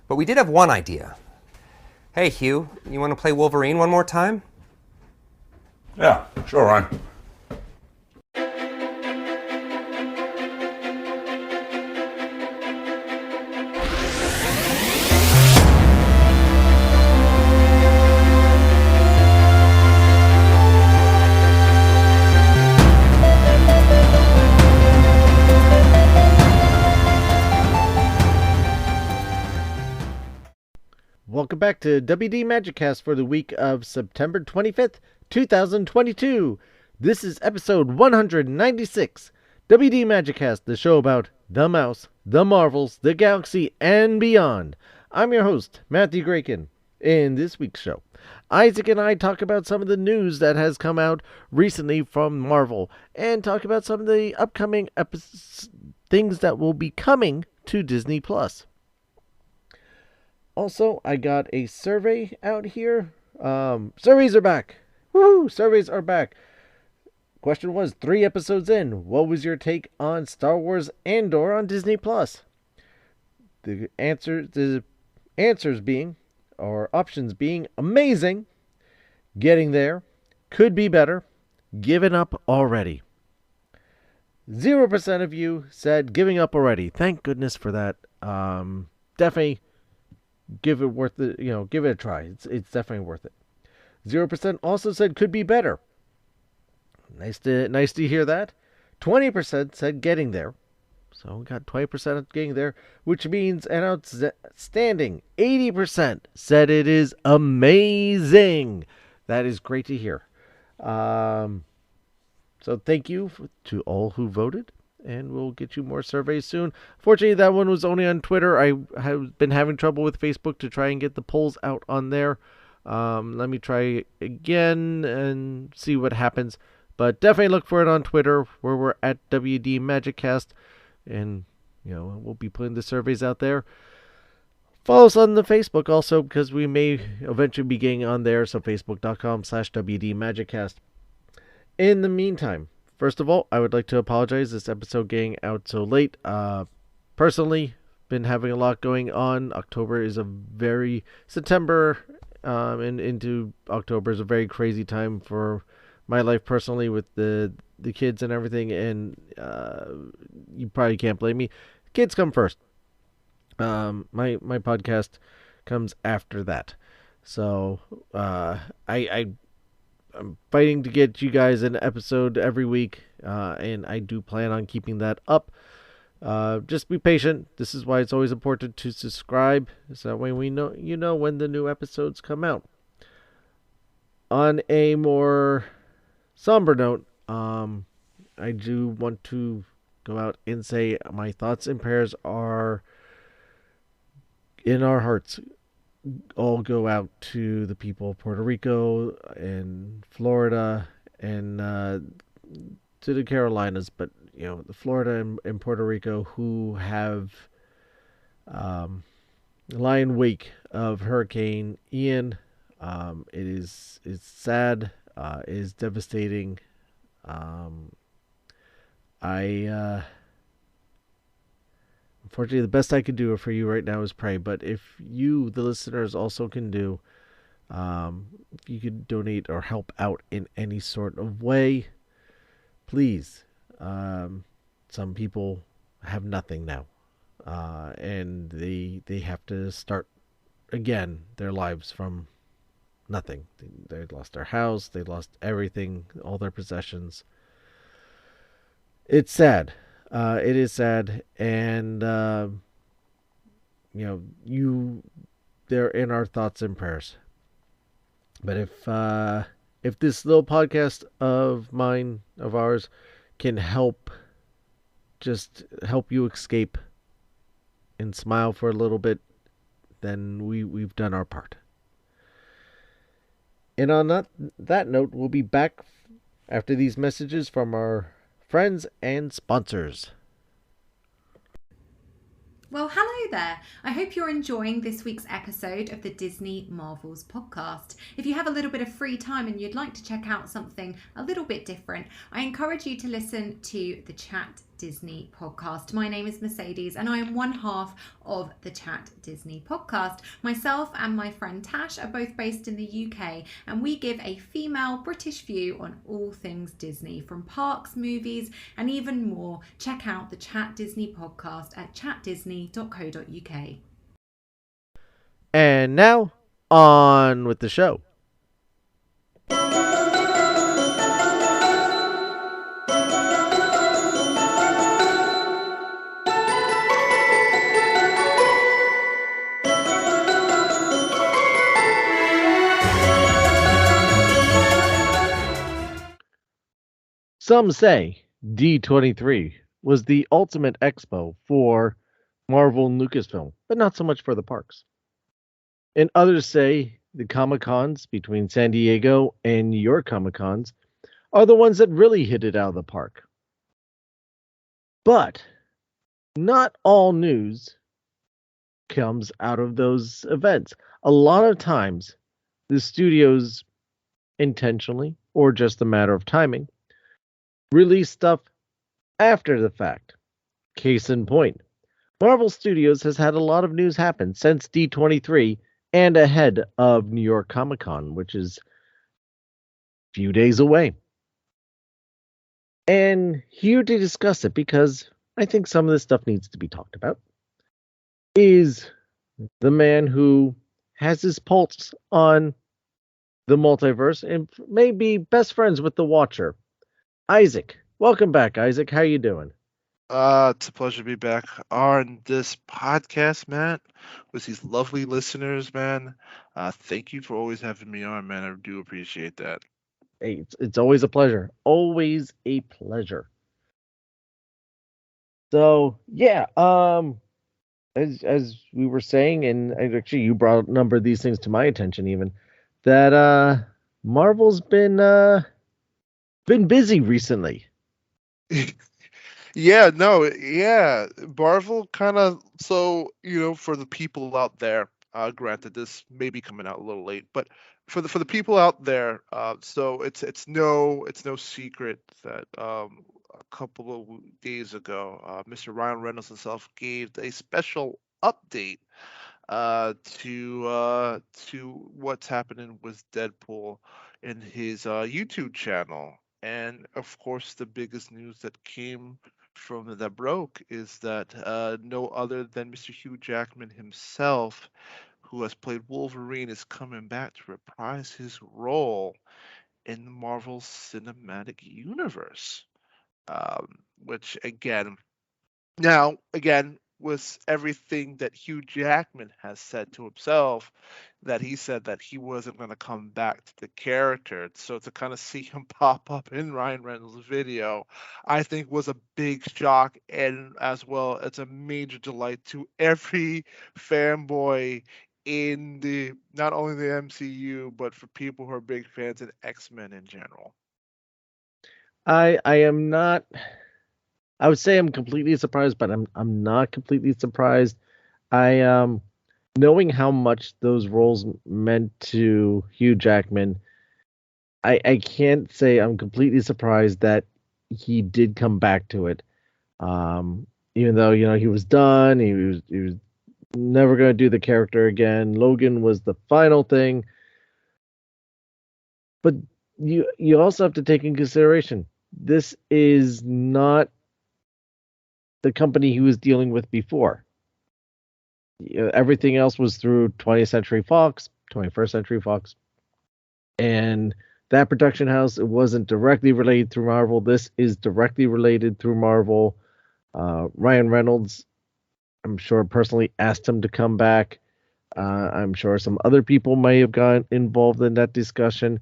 But we did have one idea. Hey, Hugh, you want to play Wolverine one more time? Yeah, sure, Ryan. Welcome back to WD Magiccast for the week of September 25th, 2022. This is episode 196. WD Magiccast, the show about the mouse, the Marvels, the galaxy, and beyond. I'm your host, Matthew Gracon. In this week's show, Isaac and I talk about some of the news that has come out recently from Marvel and talk about some of the upcoming things that will be coming to Disney+. Also, I got a survey out here. Surveys are back. Woohoo! Surveys are back. Question was, 3 episodes in, what was your take on Star Wars Andor on Disney+? The answers being, or options being, amazing, getting there, could be better, given up already. 0% of you said giving up already. Thank goodness for that. Definitely give it a try. It's definitely worth it. 0% also said could be better. Nice to hear that. 20% said getting there. So we got 20% getting there, which means an outstanding 80% said it is amazing. That is great to hear. So thank you to all who voted. And we'll get you more surveys soon. Fortunately, that one was only on Twitter. I have been having trouble with Facebook to try and get the polls out on there. Let me try again and see what happens. But definitely look for it on Twitter, where we're at WD Magiccast. And, we'll be putting the surveys out there. Follow us on the Facebook also, because we may eventually be getting on there. So facebook.com/WD Magiccast. In the meantime, first of all, I would like to apologize this episode getting out so late. Personally, been having a lot going on. September and into October is a very crazy time for my life personally with the kids and everything. And you probably can't blame me. Kids come first. My podcast comes after that. So I'm fighting to get you guys an episode every week, and I do plan on keeping that up. Just be patient. This is why it's always important to subscribe, so that way we know when the new episodes come out. On a more somber note, I do want to go out and say my thoughts and prayers are in our hearts. All go out to the people of Puerto Rico and Florida and to the Carolinas, but the Florida and Puerto Rico who have lying wake of Hurricane Ian. It's sad. It is devastating. Unfortunately, the best I can do for you right now is pray. But if you, the listeners, also can do, if you could donate or help out in any sort of way, please. Some people have nothing now, and they have to start again their lives from nothing. They lost their house, they lost everything, all their possessions. It's sad. It is sad, and they're in our thoughts and prayers. But if this little podcast of ours, can just help you escape and smile for a little bit, then we've done our part. And on that note, we'll be back after these messages from our friends and sponsors. Well, hello there. I hope you're enjoying this week's episode of the Disney Marvels podcast. If you have a little bit of free time and you'd like to check out something a little bit different, I encourage you to listen to the chat Disney podcast. My name is Mercedes and I am one half of the Chat Disney podcast. Myself and my friend Tash are both based in the UK and we give a female British view on all things Disney, from parks, movies and even more. Check out the Chat Disney podcast at chatdisney.co.uk. And now, on with the show. Some say D23 was the ultimate expo for Marvel and Lucasfilm, but not so much for the parks. And others say the Comic-Cons between San Diego and New York Comic-Cons are the ones that really hit it out of the park. But not all news comes out of those events. A lot of times, the studios intentionally, or just a matter of timing, release stuff after the fact. Case in point, Marvel Studios has had a lot of news happen since D23 and ahead of New York Comic Con, which is a few days away. And here to discuss it, because I think some of this stuff needs to be talked about, is the man who has his pulse on the multiverse and may be best friends with the Watcher, Isaac. Welcome back, Isaac. How you doing? It's a pleasure to be back on this podcast, Matt, with these lovely listeners, man. Thank you for always having me on, man. I do appreciate that. Hey, it's always a pleasure. Always a pleasure. So yeah, as we were saying, and actually you brought a number of these things to my attention, even that Marvel's been busy recently. Yeah, no, yeah. Marvel kind of, so, for the people out there, granted this may be coming out a little late, but for the people out there, so it's no secret that a couple of days ago, Mr. Ryan Reynolds himself gave a special update to what's happening with Deadpool in his YouTube channel. And of course, the biggest news that came from that broke is that no other than Mr. Hugh Jackman himself, who has played Wolverine, is coming back to reprise his role in the Marvel Cinematic Universe. Which again, with everything that Hugh Jackman has said to himself, that he said that he wasn't going to come back to the character. So to kind of see him pop up in Ryan Reynolds' video, I think was a big shock, and as well, it's a major delight to every fanboy in the not only the MCU, but for people who are big fans of X-Men in general. I am not. I would say I'm completely surprised, but I'm not completely surprised. I knowing how much those roles meant to Hugh Jackman, I can't say I'm completely surprised that he did come back to it. Even though he was done, he was never going to do the character again. Logan was the final thing, but you also have to take in consideration this is not the company he was dealing with before. Everything else was through 20th Century Fox, 21st Century Fox. And that production house, it wasn't directly related through Marvel. This is directly related through Marvel. Ryan Reynolds, I'm sure, personally asked him to come back. I'm sure some other people may have gotten involved in that discussion.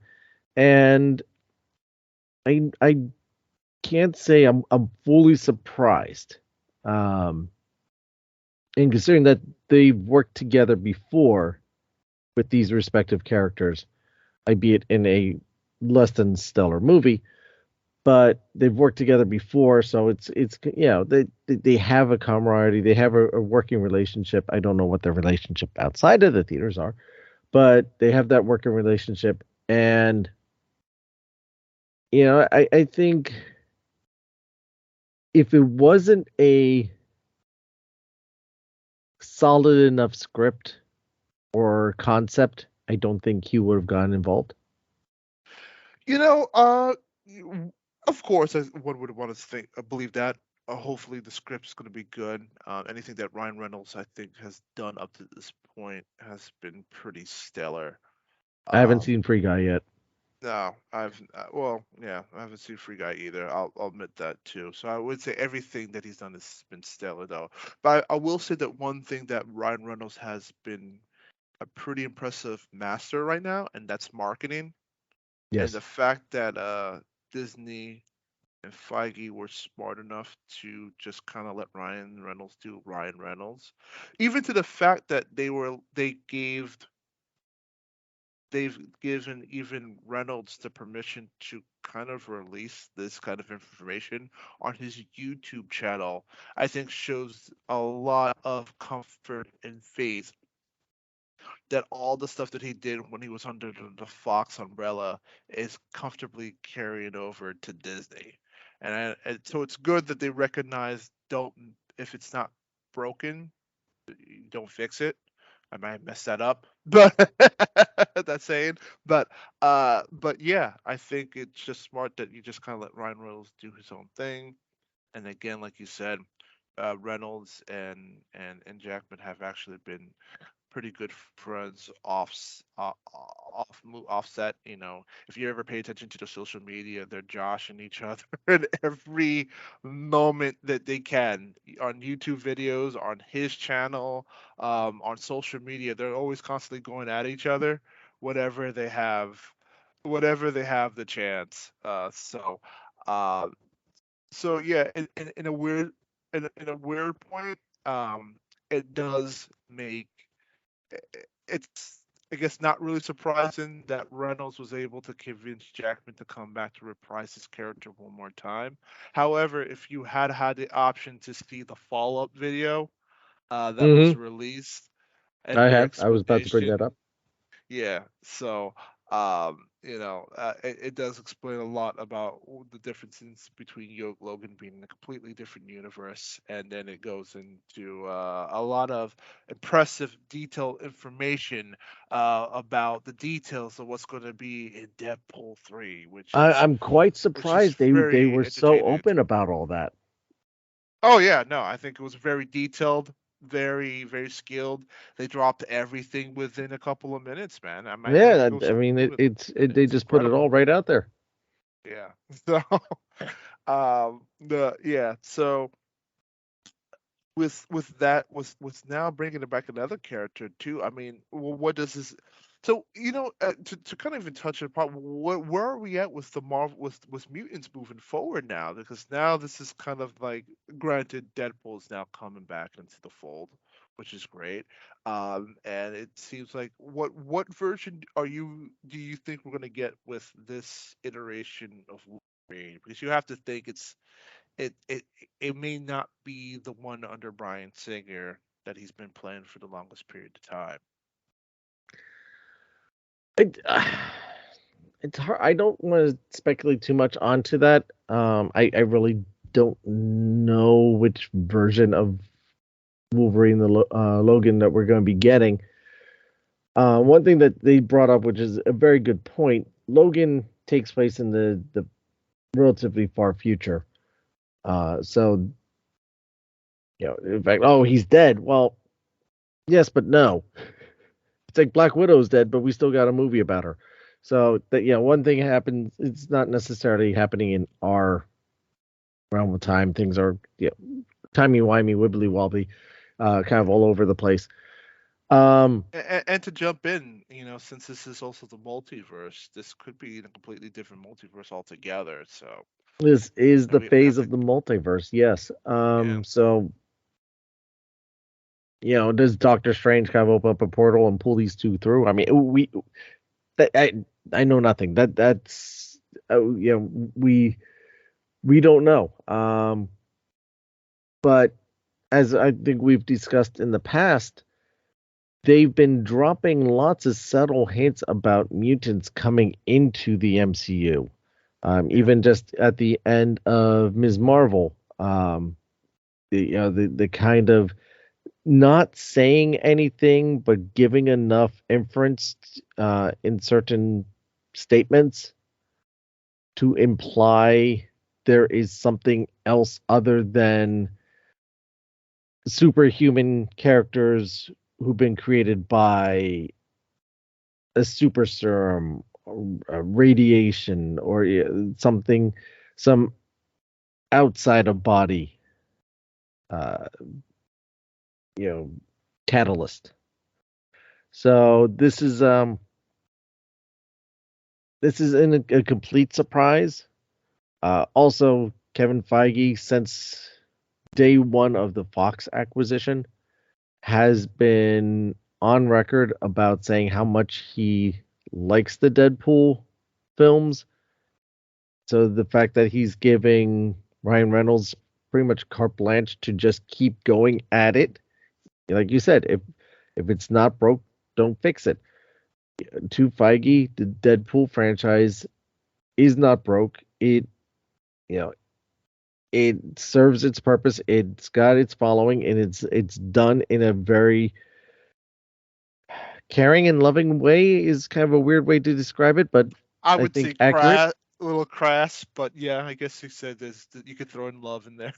And I can't say I'm fully surprised. And considering that they've worked together before with these respective characters, albeit in a less than stellar movie, but they've worked together before, so it's they have a camaraderie, they have a working relationship. I don't know what their relationship outside of the theaters are, but they have that working relationship, and I think if it wasn't a solid enough script or concept, I don't think he would have gotten involved. You know, of course, one would want to believe that. Hopefully, the script's going to be good. Anything that Ryan Reynolds, I think, has done up to this point has been pretty stellar. I haven't Um, seen Free Guy yet. no, well, yeah, I haven't seen Free Guy either. I'll admit that too. So I would say everything that he's done has been stellar, though. But I will say that one thing that Ryan Reynolds has been a pretty impressive master right now, and that's marketing. And Yes. the fact that Disney and Feige were smart enough to just kind of let Ryan Reynolds do Ryan Reynolds, even to the fact that they've given even Reynolds the permission to kind of release this kind of information on his YouTube channel, I think shows a lot of comfort and faith that all the stuff that he did when he was under the Fox umbrella is comfortably carrying over to Disney. And so it's good that they recognize, don't, if it's not broken, don't fix it. I might have messed that up, but that's saying. But yeah, I think it's just smart that you just kind of let Ryan Reynolds do his own thing. And again, like you said, Reynolds and Jackman have actually been pretty good friends offset. If you ever pay attention to the social media, they're joshing each other in every moment that they can on YouTube videos, on his channel, on social media. They're always constantly going at each other whenever they have whatever they have the chance. Uh, so yeah, in a weird point, it does make it's I guess not really surprising that Reynolds was able to convince Jackman to come back to reprise his character one more time. However, if you had the option to see the follow-up video that was Mm-hmm. released I and their have. I was about to bring that explanation, up. yeah. So, it does explain a lot about the differences between Logan being in a completely different universe, and then it goes into a lot of impressive, detailed information about the details of what's going to be in Deadpool 3, I'm quite which is surprised they very were so entertaining. open about all that. Oh yeah, no, I think it was very detailed, very very skilled. They dropped everything within a couple of minutes, man. I might have to Yeah, go I see the mean, movie. they It's just put it all incredible. right out there. Yeah. So, the yeah. So with that was now bringing it back another character too. I mean, what does this? So to kind of even touch upon where are we at with the Marvel with mutants moving forward now? Because now this is kind of like, granted, Deadpool is now coming back into the fold, which is great. And it seems like what version do you think we're gonna get with this iteration of Wolverine? Because you have to think it it it may not be the one under Bryan Singer that he's been playing for the longest period of time. It, it's hard. I don't want to speculate too much onto that. I really don't know which version of Wolverine Logan that we're going to be getting. One thing that they brought up, which is a very good point, Logan takes place in the relatively far future. So in fact, oh, he's dead. Well, yes, but no. It's like Black Widow's dead, but we still got a movie about her. So that one thing happens. It's not necessarily happening in our realm of time. Things are timey wimey, wibbly wobbly, kind of all over the place. And to jump in, since this is also the multiverse, this could be in a completely different multiverse altogether. So, This is the we have phase to, of the multiverse, yes. yeah. So does Doctor Strange kind of open up a portal and pull these two through? I mean, I know nothing. That's we don't know. But as I think we've discussed in the past, they've been dropping lots of subtle hints about mutants coming into the MCU. Yeah. Even just at the end of Ms. Marvel, The kind of not saying anything but giving enough inference in certain statements to imply there is something else other than superhuman characters who've been created by a super serum, or a radiation, or something, some outside of body, uh, you know, catalyst. So this is a complete surprise. Also, Kevin Feige, since day one of the Fox acquisition, has been on record about saying how much he likes the Deadpool films. So the fact that he's giving Ryan Reynolds pretty much carte blanche to just keep going at it, like you said, if it's not broke, don't fix it. To Feige, the Deadpool franchise is not broke. You know, it serves its purpose. It's got its following, and it's done in a very caring and loving way. Is kind of a weird way to describe it, but I I would say think accurate. a little crass, but yeah, I guess you said you could throw in love in there.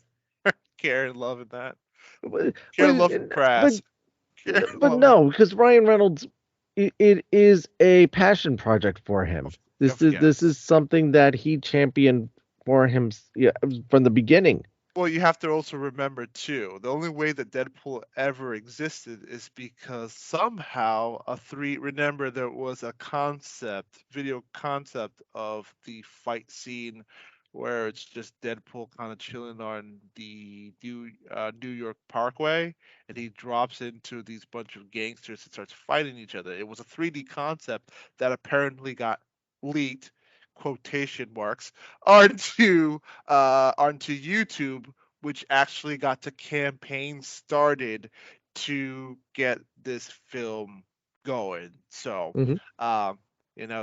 Care and love in that. But Care and love from but crass. Care and but love from, no, because Ryan Reynolds, it is a passion project for him. This yes. is something that he championed for him, yeah, from the beginning. Well, you have to also remember too, the only way that Deadpool ever existed is because somehow remember there was a video concept of the fight scene where it's just Deadpool kind of chilling on the New York Parkway, and he drops into these bunch of gangsters and starts fighting each other. It was a 3D concept that apparently got leaked, quotation marks, onto YouTube, which actually got the campaign started to get this film going. So, Hmm. um,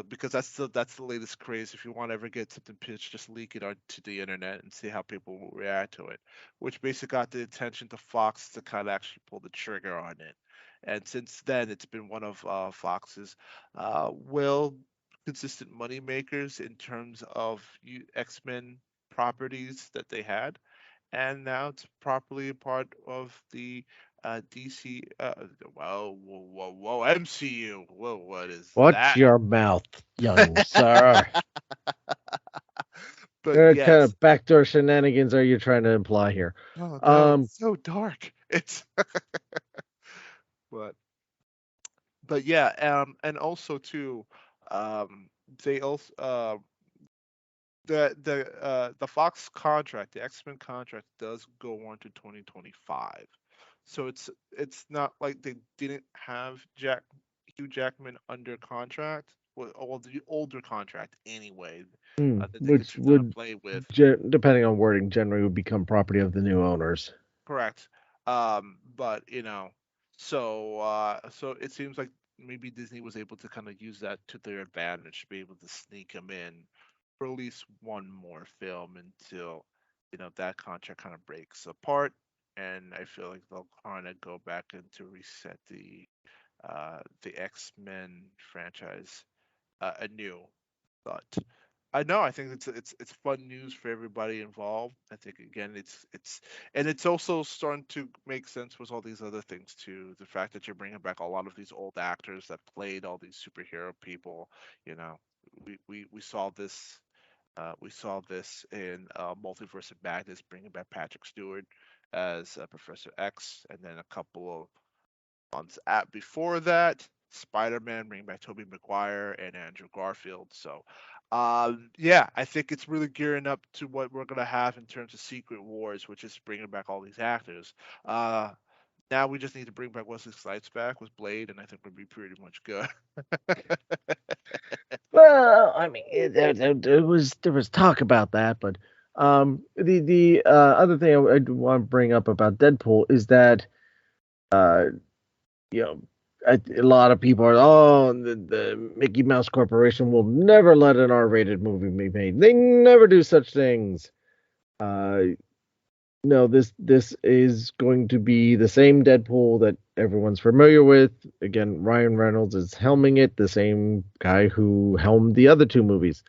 because that's the latest craze. If you want to ever get something pitched, just leak it onto the internet and see how people will react to it. Which basically got the attention to Fox to kind of actually pull the trigger on it. And since then, it's been one of Fox's well consistent money makers in terms of X-Men properties that they had, and now it's properly a part of the DC. Whoa, MCU. Whoa, what is Watch that? your mouth, young sir. But What kind yes. of backdoor shenanigans are you trying to imply here? Oh no, Um, it's so dark. It's but yeah, and also too, they also the Fox contract, the X-Men contract does go on to 2025. So it's not like they didn't have Hugh Jackman under contract, well, or the older contract anyway, that they could which just kind of would, play with. depending on wording, generally would become property of the new owners. Correct. But so it seems like maybe Disney was able to kind of use that to their advantage, to be able to sneak him in for at least one more film until that contract kind of breaks apart, and I feel like they'll kind of go back and to reset the X-Men franchise anew. But I know I think it's fun news for everybody involved. I think again it's also starting to make sense with all these other things too. The fact that you're bringing back a lot of these old actors that played all these superhero people. You know, we saw this. We saw this in Multiverse of Madness, bringing back Patrick Stewart as Professor X, and then a couple of months before that, Spider-Man, bringing back Tobey Maguire and Andrew Garfield. So, yeah, I think it's really gearing up to what we're gonna have in terms of Secret Wars, which is bringing back all these actors. Uh, Now we just need to bring back Wesley Snipes back with Blade, and I think we'll be pretty much good. Well, I mean, there was talk about that, but the other thing I want to bring up about Deadpool is that uh, you know, a lot of people are, the Mickey Mouse Corporation will never let an R-rated movie be made. They never do such things. Uh, No, this is going to be the same Deadpool that everyone's familiar with. Again, Ryan Reynolds is helming it, the same guy who helmed the other two movies.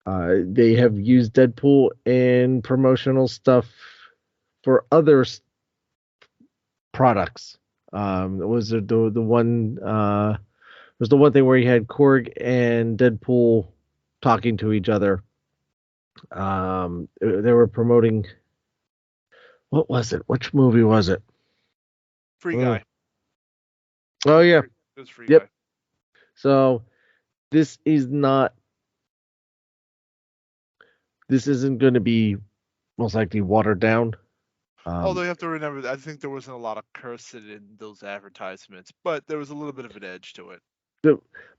They have used Deadpool in promotional stuff for other products. It was the one was the one thing where he had Korg and Deadpool talking to each other. They were promoting, what was it? Which movie was it? Free Mm. Guy. Oh yeah, It was Free yep. Guy. So this is not. This isn't going to be most likely watered down. Although Um, you have to remember, I think there wasn't a lot of cursing in those advertisements, but there was a little bit of an edge to it.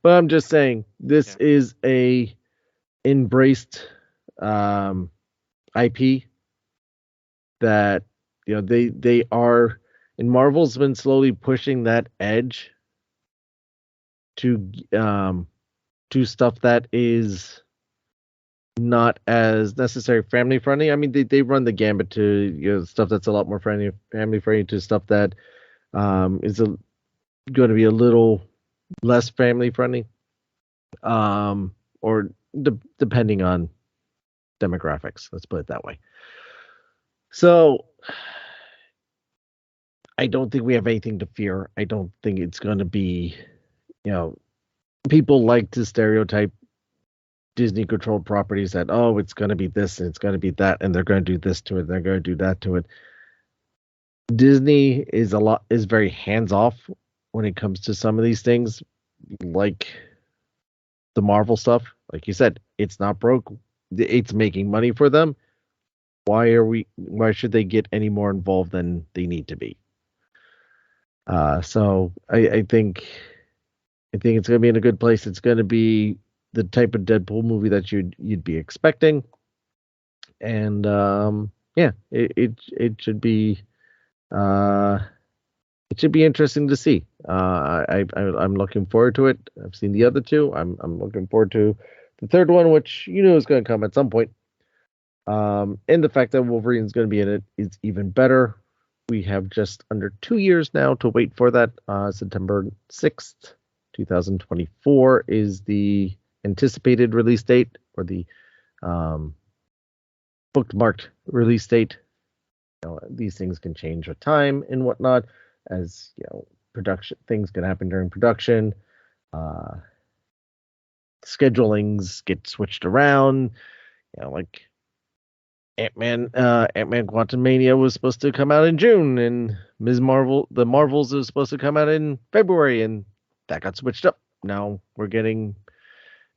but I'm just saying this Yeah. is a embraced um, IP that they are, and Marvel's been slowly pushing that edge to stuff that is not as necessary family friendly. I mean, they run the gambit to stuff that's a lot more family friendly to stuff that is going to be a little less family friendly, or depending on demographics. Let's put it that way. So I don't think we have anything to fear. I don't think it's going to be, you know, people like to stereotype Disney controlled properties that, oh, it's going to be this and it's going to be that and they're going to do this to it, they're going to do that to it. Disney is very hands off when it comes to some of these things, like the Marvel stuff. Like you said, it's not broke. It's making money for them. Why should they get any more involved than they need to be? So I think it's going to be in a good place. It's going to be the type of Deadpool movie that you'd be expecting, and yeah, uh, it should be interesting to see. I'm looking forward to it. I've seen the other two. I'm looking forward to the third one, which is going to come at some point. And the fact that Wolverine's going to be in it is even better. We have just under 2 years now to wait for that. September 6th, 2024 is the anticipated release date, or the um, bookmarked release date. These things can change with time and whatnot, as production things can happen during production. Uh, Schedulings get switched around. Like Ant-Man Quantumania was supposed to come out in June, and The Marvels is supposed to come out in February, and that got switched up. Now we're getting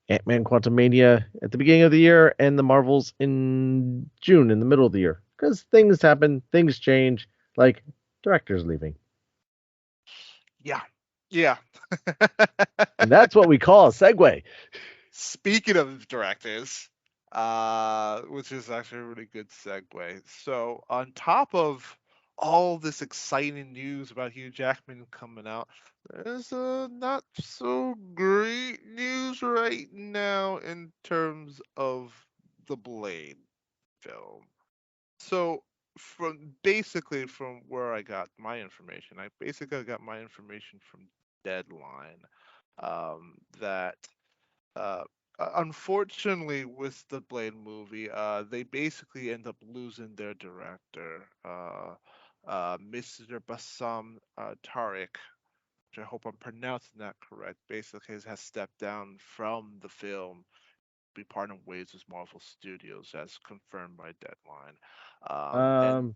Ant-Man Quantumania at the beginning of the year, and the Marvels in June, in the middle of the year, because things happen, things change, like directors leaving, Yeah. Yeah. and that's what we call a segue. Speaking of directors, which is actually a really good segue. So, on top of all this exciting news about Hugh Jackman coming out, there's not so great news right now in terms of the Blade film. So, from where I got my information, I basically got my information from Deadline, that uh, unfortunately, with the Blade movie, they basically end up losing their director, Mr. Bassam Tariq, which I hope I'm pronouncing that correct. Basically, has stepped down from the film, be parting ways with Marvel Studios, as confirmed by Deadline, and Um,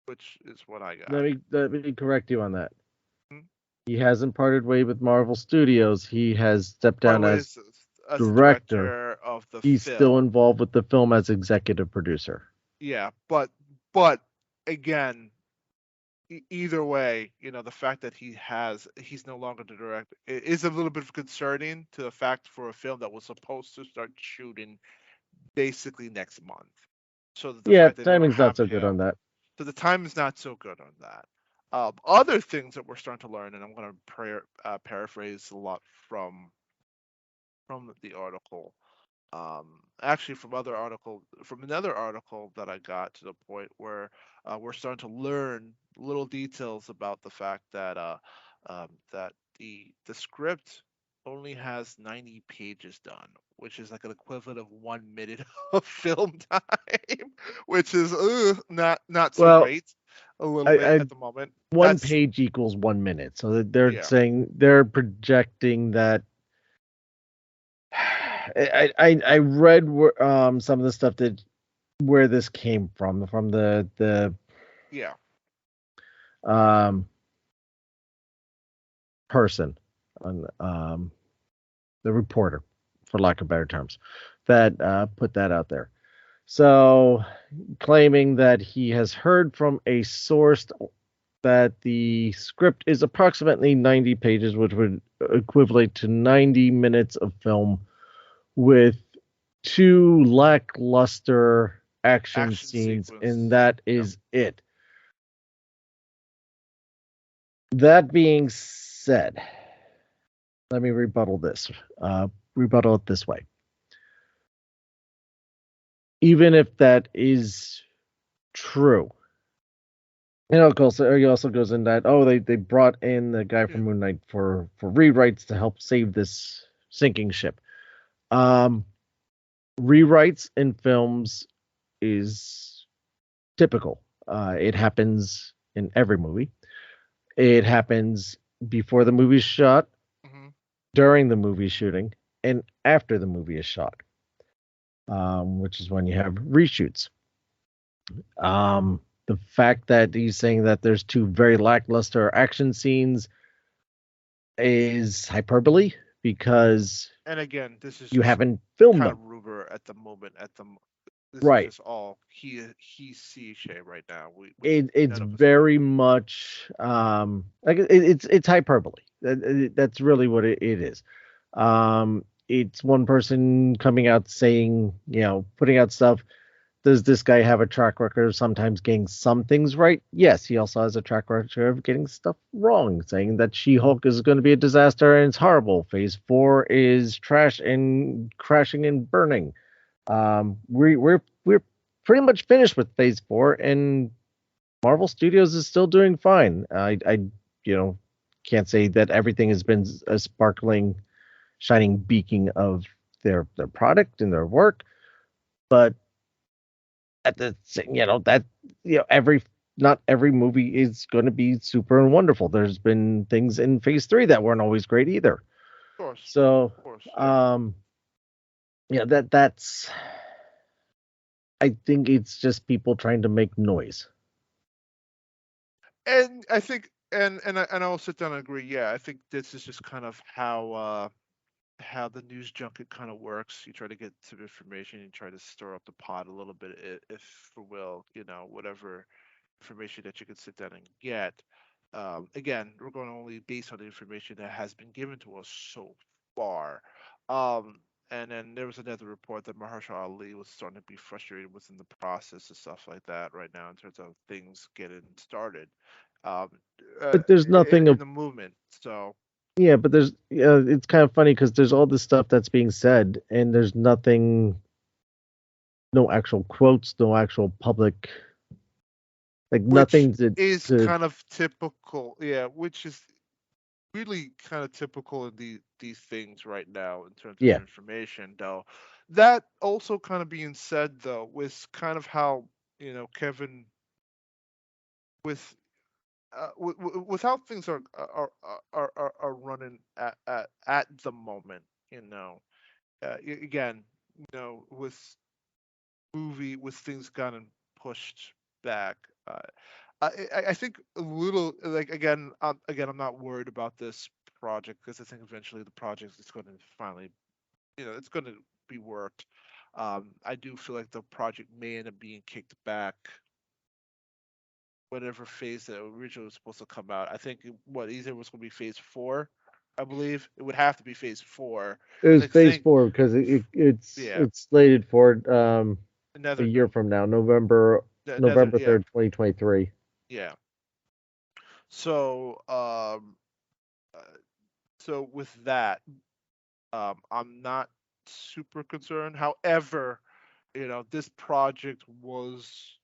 which is what I let got. me correct you on that. Hmm? He hasn't parted way with Marvel Studios. He has stepped Parting down as ways as the director. director of the He's still film. involved with the film as executive producer. Yeah, but again, either way, the fact that he's no longer the director is a little bit concerning to the fact for a film that was supposed to start shooting basically next month. So that the Yeah, fact they don't timing's not have so good on him, that. so the time is not so good on that. Other things that we're starting to learn, and I'm going to paraphrase a lot from the article. Actually, from another article that I got, to the point where we're starting to learn little details about the fact that that the script only has 90 pages done, which is like an equivalent of 1 minute of film time, which is not so Well, great. A little bit I at the moment. one That's page equals 1 minute, so that they're yeah, saying they're projecting that. I read some of the stuff that where this came from the yeah. um person on the reporter, for lack of better terms, that put that out there. So, claiming that he has heard from a source that the script is approximately 90 pages, which would equivalent to 90 minutes of film with two lackluster action Action scenes, sequence. and that Yep. is it. That being said, let me rebuttal it this way. Even if that is true, he also goes in that, they brought in the guy Yeah. from Moon Knight for rewrites to help save this sinking ship. Um, Rewrites in films is typical. It happens in every movie. It happens before the movie's shot, Hmm. during the movie shooting, and after the movie is shot, which is when you have reshoots. The fact that he's saying that there's two very lackluster action scenes is hyperbole because And again, this is you just haven't filmed kind them. of rumor at the moment. This is Right. just all he see Shay right now. We It's none of us know. very much like it's hyperbole. That's really what it is. It's one person coming out saying, putting out stuff. Does this guy have a track record of sometimes getting some things right? Yes, he also has a track record of getting stuff wrong, saying that She-Hulk is going to be a disaster and it's horrible. Phase 4 is trash and crashing and burning. We're pretty much finished with Phase 4, and Marvel Studios is still doing fine. I you know can't say that everything has been a sparkling, shining beacon of their product and their work, but at the that every not every movie is going to be super and wonderful. There's been things in Phase 3 that weren't always great either. So, Of course, yeah. um, that's I think it's just people trying to make noise. And I think, and I will sit down and agree. Yeah, I think this is just kind of how the news junket kind of works. You try to get some information, you try to stir up the pot a little bit, if for will, whatever information that you can sit down and get. Again, we're going only based on the information that has been given to us so far. Um, and then there was another report that Mahershala Ali was starting to be frustrated within the process and stuff like that right now in terms of things getting started, um, uh, But there's nothing in of the movement. So Yeah, but there's it's kind of funny because there's all this stuff that's being said, and there's nothing, no actual quotes, no actual public, like which nothing is to kind of typical, yeah, which is really kind of typical in these things right now in terms of yeah. information, though. That also kind of being said, though, with kind of how Kevin, with with how things are running at the moment, again, with with things gotten pushed back. Uh, I think a little, like, again, I'm not worried about this project because I think eventually the project is going to finally, it's going to be worked. I do feel like the project may end up being kicked back whatever phase that originally was supposed to come out. I think what either was going to be phase 4, I believe it would have to be phase 4 It because was I phase think, 4 because it's yeah, it's slated for a another year no, from now, November another, November yeah, 3rd, 2023. yeah. So uh, so with that, I'm not super concerned. However, this project was,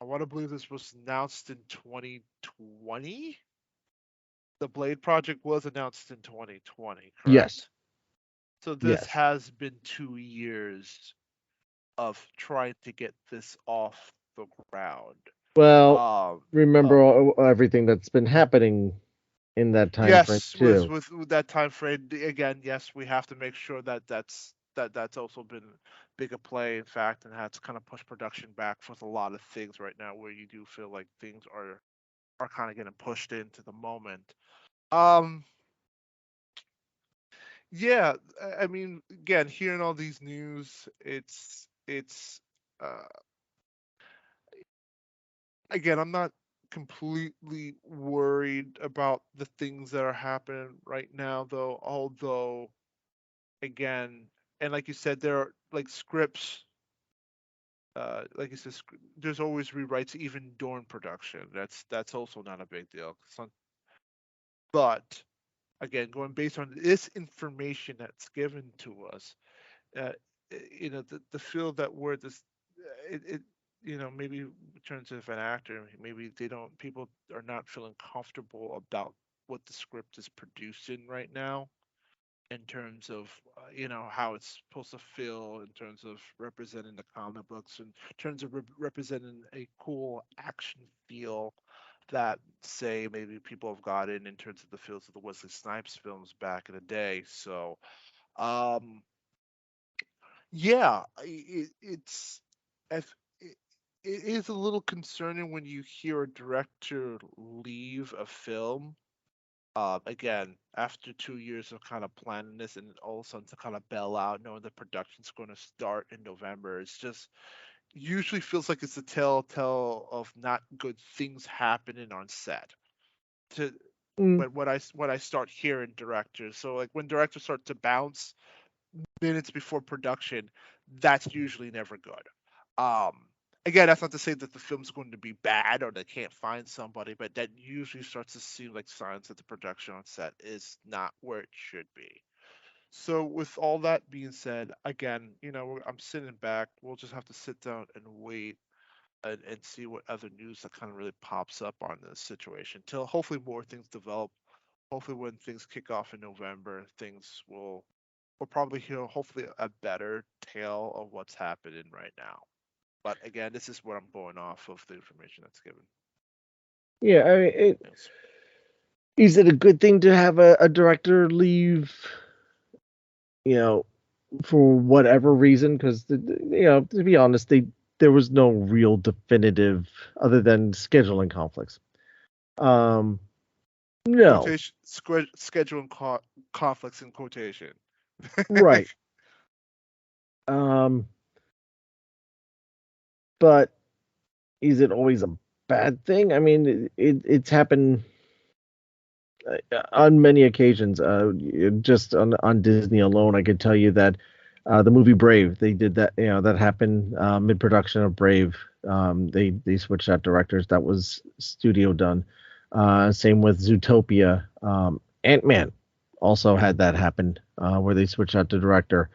I want to believe this was announced in 2020. The Blade project was announced in 2020, Yes. correct? So this Yes. has been 2 years of trying to get this off the ground. Well, Um, remember everything that's been happening in that time frame yes, too. with that time frame again. Yes, we have to make sure that that's also been bigger play, in fact, and had to kind of push production back with a lot of things right now, where you do feel like things are kind of getting pushed into the moment. Um, yeah, I mean, again, hearing all these news, it's uh, again, I'm not completely worried about the things that are happening right now, though. Although, again, and like you said, there are like scripts. Like you said, there's always rewrites even during production. That's also not a big deal. But again, going based on this information that's given to us, uh, the feel that we're this, it maybe in terms of an actor, maybe they don't people are not feeling comfortable about what the script is producing right now, in terms of how it's supposed to feel, in terms of representing the comic books, in terms of representing a cool action feel that, say, maybe people have gotten in terms of the feels of the Wesley Snipes films back in the day. So um yeah, if- it, it is a little concerning when you hear a director leave a film. Again, after 2 years of kind of planning this, and all of a sudden to kind of bail out, knowing the production's going to start in November, it's just usually feels like it's a telltale of not good things happening on set. To Mm, when I start hearing directors, so like when directors start to bounce minutes before production, that's usually never good. Um, Again, that's not to say that the film's going to be bad or they can't find somebody, but that usually starts to seem like signs that the production on set is not where it should be. So, with all that being said, again, I'm sitting back. We'll just have to sit down and wait and see what other news that kind of really pops up on this situation till hopefully more things develop. Hopefully, when things kick off in November, things will we'll probably hear hopefully a better tale of what's happening right now. But again, this is what I'm going off of the information that's given. yeah, I mean, Yes. is it a good thing to have a director leave? You know, for whatever reason, because to be honest, there was no real definitive other than scheduling conflicts. Um, no, Quotation, scheduling conflicts in quotation. right. Um, but is it always a bad thing? I mean, it's happened on many occasions. Just on Disney alone, I could tell you that the movie Brave, they did that. That happened mid production of Brave. They switched out directors. That was studio done. Same with Zootopia. Ant-Man also had that happen where they switched out the director.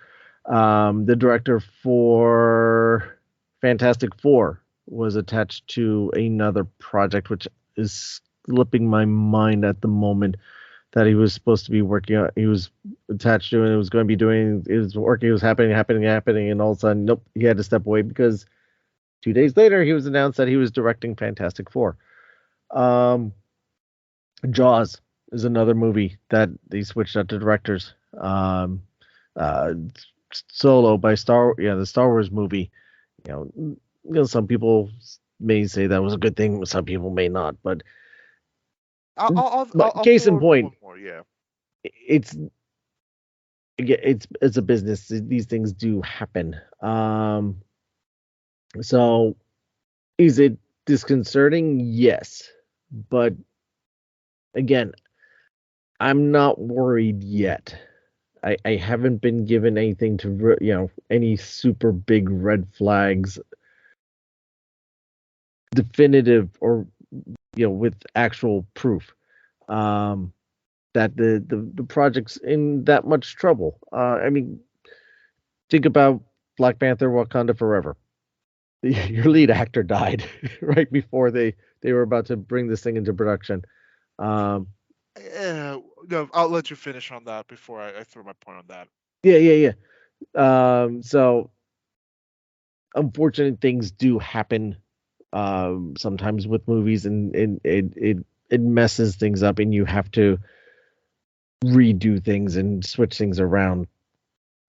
The director for Fantastic Four was attached to another project, which is slipping my mind at the moment, that he was supposed to be working on. He was attached to, and it was going to be doing. It was working. It was happening, and all of a sudden, nope, he had to step away because 2 days later he was announced that he was directing Fantastic Four. Um, Jaws is another movie that they switched out to directors. Uh, Solo by the Star Wars movie. You know, some people may say that was a good thing. Some people may not, but I'll case throw in in point, one more. Yeah. it's it's a business. These things do happen. So is it disconcerting? Yes, but again, I'm not worried yet. I haven't been given anything to any super big red flags, definitive or with actual proof um, that the project's in that much trouble. I mean, think about Black Panther: Wakanda Forever. Your lead actor died right before they were about to bring this thing into production. Um, No, I'll let you finish on that before I throw my point on that. yeah. So unfortunate things do happen sometimes with movies, and it messes things up, and you have to redo things and switch things around.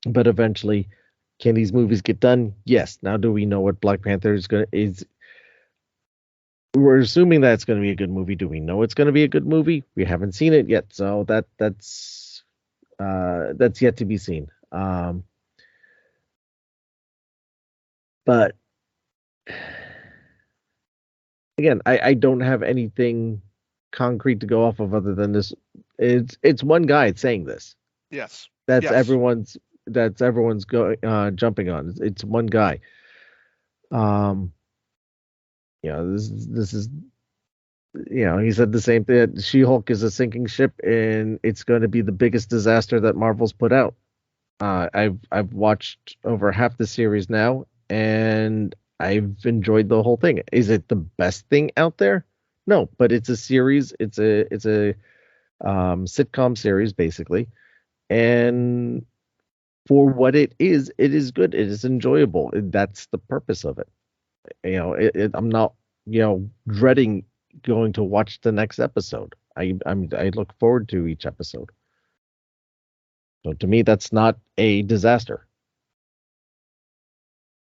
But eventually, can these movies get done? Yes. Now, do we know what Black Panther is? We're assuming that it's going to be a good movie. Do we know it's going to be a good movie? We haven't seen it yet, so that's yet to be seen. But again, I don't have anything concrete to go off of other than this. It's one guy saying this. Yes. That's Yes. everyone's going jumping on. It's one guy. Um, this is he said the same thing. She-Hulk is a sinking ship, and it's going to be the biggest disaster that Marvel's put out. I've watched over half the series now, and I've enjoyed the whole thing. Is it the best thing out there? No, but it's a series. It's a sitcom series basically, and for what it is good. It is enjoyable. That's the purpose of it. I'm not dreading going to watch the next episode. I look forward to each episode. So to me, that's not a disaster.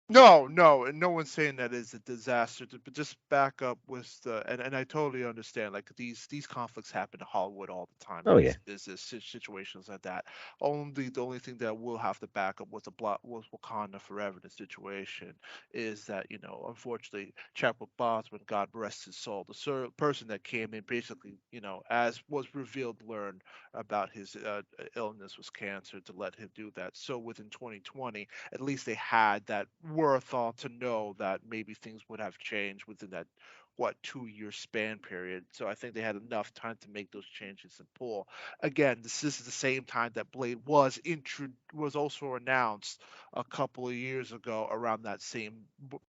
No, and no one's saying that is a disaster. But just back up with and I totally understand. Like these conflicts happen in Hollywood all the time. Oh yeah. Is situations like that. The only thing that we'll have to back up with with Wakanda Forever the situation is that unfortunately Chadwick Boseman, God rest his soul, the person that came in basically as was revealed, learned about his illness was cancer to let him do that. So within 2020 at least they had that wherewithal to know that maybe things would have changed within that 2-year span period. So I think they had enough time to make those changes and pull. Again, this is the same time that Blade was also announced a couple of years ago around that same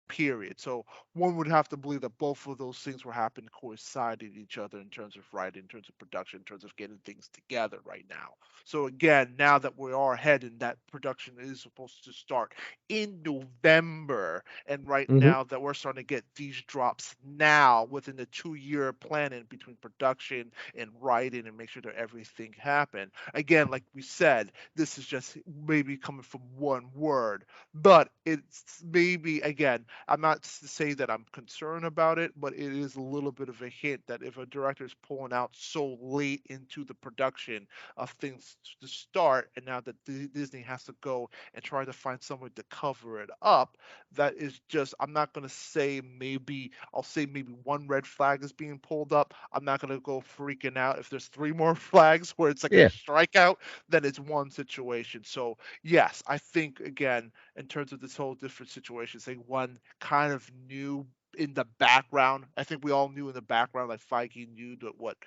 period. So one would have to believe that both of those things were happening coinciding each other in terms of writing, in terms of production, in terms of getting things together right now. So again, now that we are heading, that production is supposed to start in November, and right Hmm. now that we're starting to get these drops now within the 2-year planning between production and writing and make sure that everything happen. Again, like we said, this is just maybe coming from one word, but it's maybe again. I'm not to say that I'm concerned about it, but it is a little bit of a hint that if a director is pulling out so late into the production of things to start, and now that Disney has to go and try to find someone to cover it up, that is just, I'm not going to say maybe, I'll say maybe one red flag is being pulled up. I'm not going to go freaking out. If there's 3 more flags where it's like a Yeah. strikeout, then it's one situation. So yes, I think again, in terms of this whole different situation, say one kind of knew in the background. I think we all knew in the background, like Feige knew that what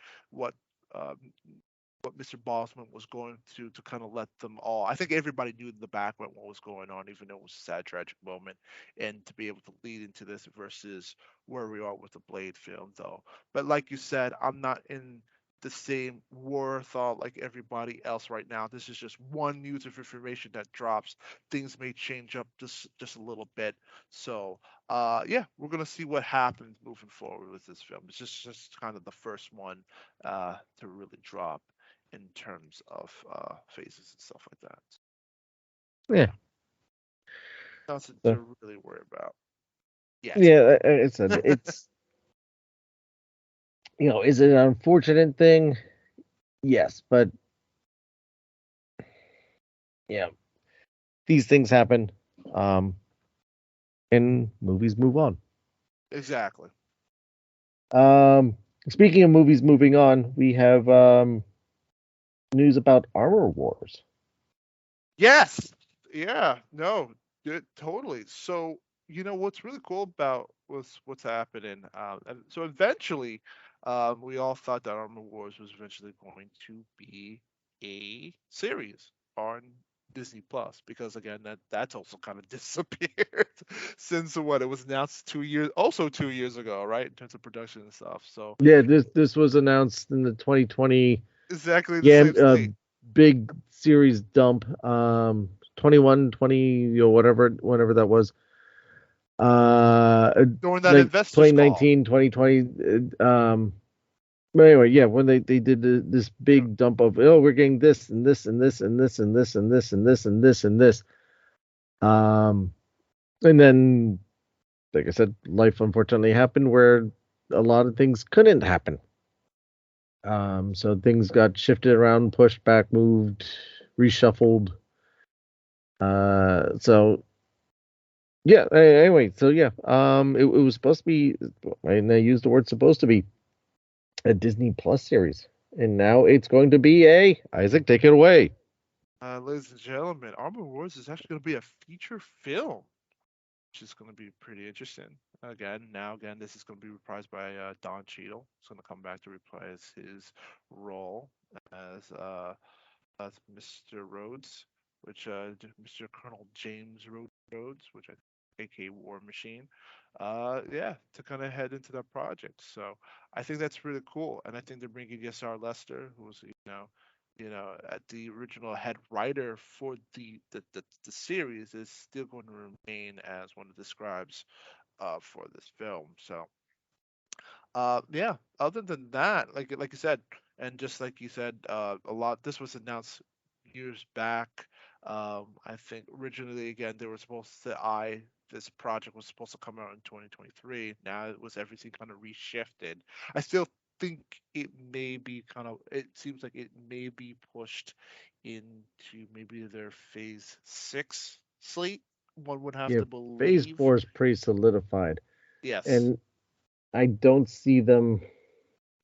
um, what Mr. Bosman was going to kind of let them all. I think everybody knew in the background what was going on, even though it was a sad, tragic moment, and to be able to lead into this versus where we are with the Blade film, though. But like you said, I'm not in the same war thought like everybody else right now. This is just one news of information that drops. Things may change up just a little bit. So yeah, we're gonna see what happens moving forward with this film. It's just kind of the first one to really drop in terms of phases and stuff like that. Yeah. Nothing So to really worry about yet. yeah, like I said, it's is it an unfortunate thing? Yes, but yeah, these things happen. Um, and movies move on. Exactly. Um, speaking of movies moving on, we have news about Armor Wars. Yes. Yeah. No. Totally. So what's really cool about what's happening. And so eventually, we all thought that Armor Wars was eventually going to be a series on Disney Plus, because again that's also kind of disappeared since what it was announced 2 years ago, right? In terms of production and stuff. So Yeah, this was announced in the 2020 exactly the yeah same thing. big series dump 21 20 whatever that was During that like investors call. 2019 2020 but anyway, yeah, when they did this Yeah. big dump of, oh, we're getting this and this and this and this and this and this and this and this and this um and then, like I said, life unfortunately happened where a lot of things couldn't happen. So things got shifted around, pushed back, moved, reshuffled. So yeah. Anyway, so yeah. It was supposed to be, and I used the word supposed to be, a Disney Plus series, and now it's going to be a Isaac. Take it away. Ladies and gentlemen, Armor Wars is actually going to be a feature film, which is going to be pretty interesting. Again, this is going to be reprised by Don Cheadle. He's going to come back to reprise his role as Mr. Rhodes, which Mr. Colonel James Rhodes, which aka War Machine. Yeah, to kind of head into that project. So I think that's really cool, and I think they're bringing Yasar Lester, who was at the original head writer for the series, is still going to remain as one of the scribes for this film. So yeah, other than that, like you said, and just like you said, a lot. This was announced years back. I think originally, again, they were supposed to this project was supposed to come out in 2023. Now it was everything kind of reshifted. I still think it may be kind of. It seems like it may be pushed into maybe their phase 6 slate. One would have Yeah, to Phase believe. 4 is pretty solidified, Yes. and I don't see them,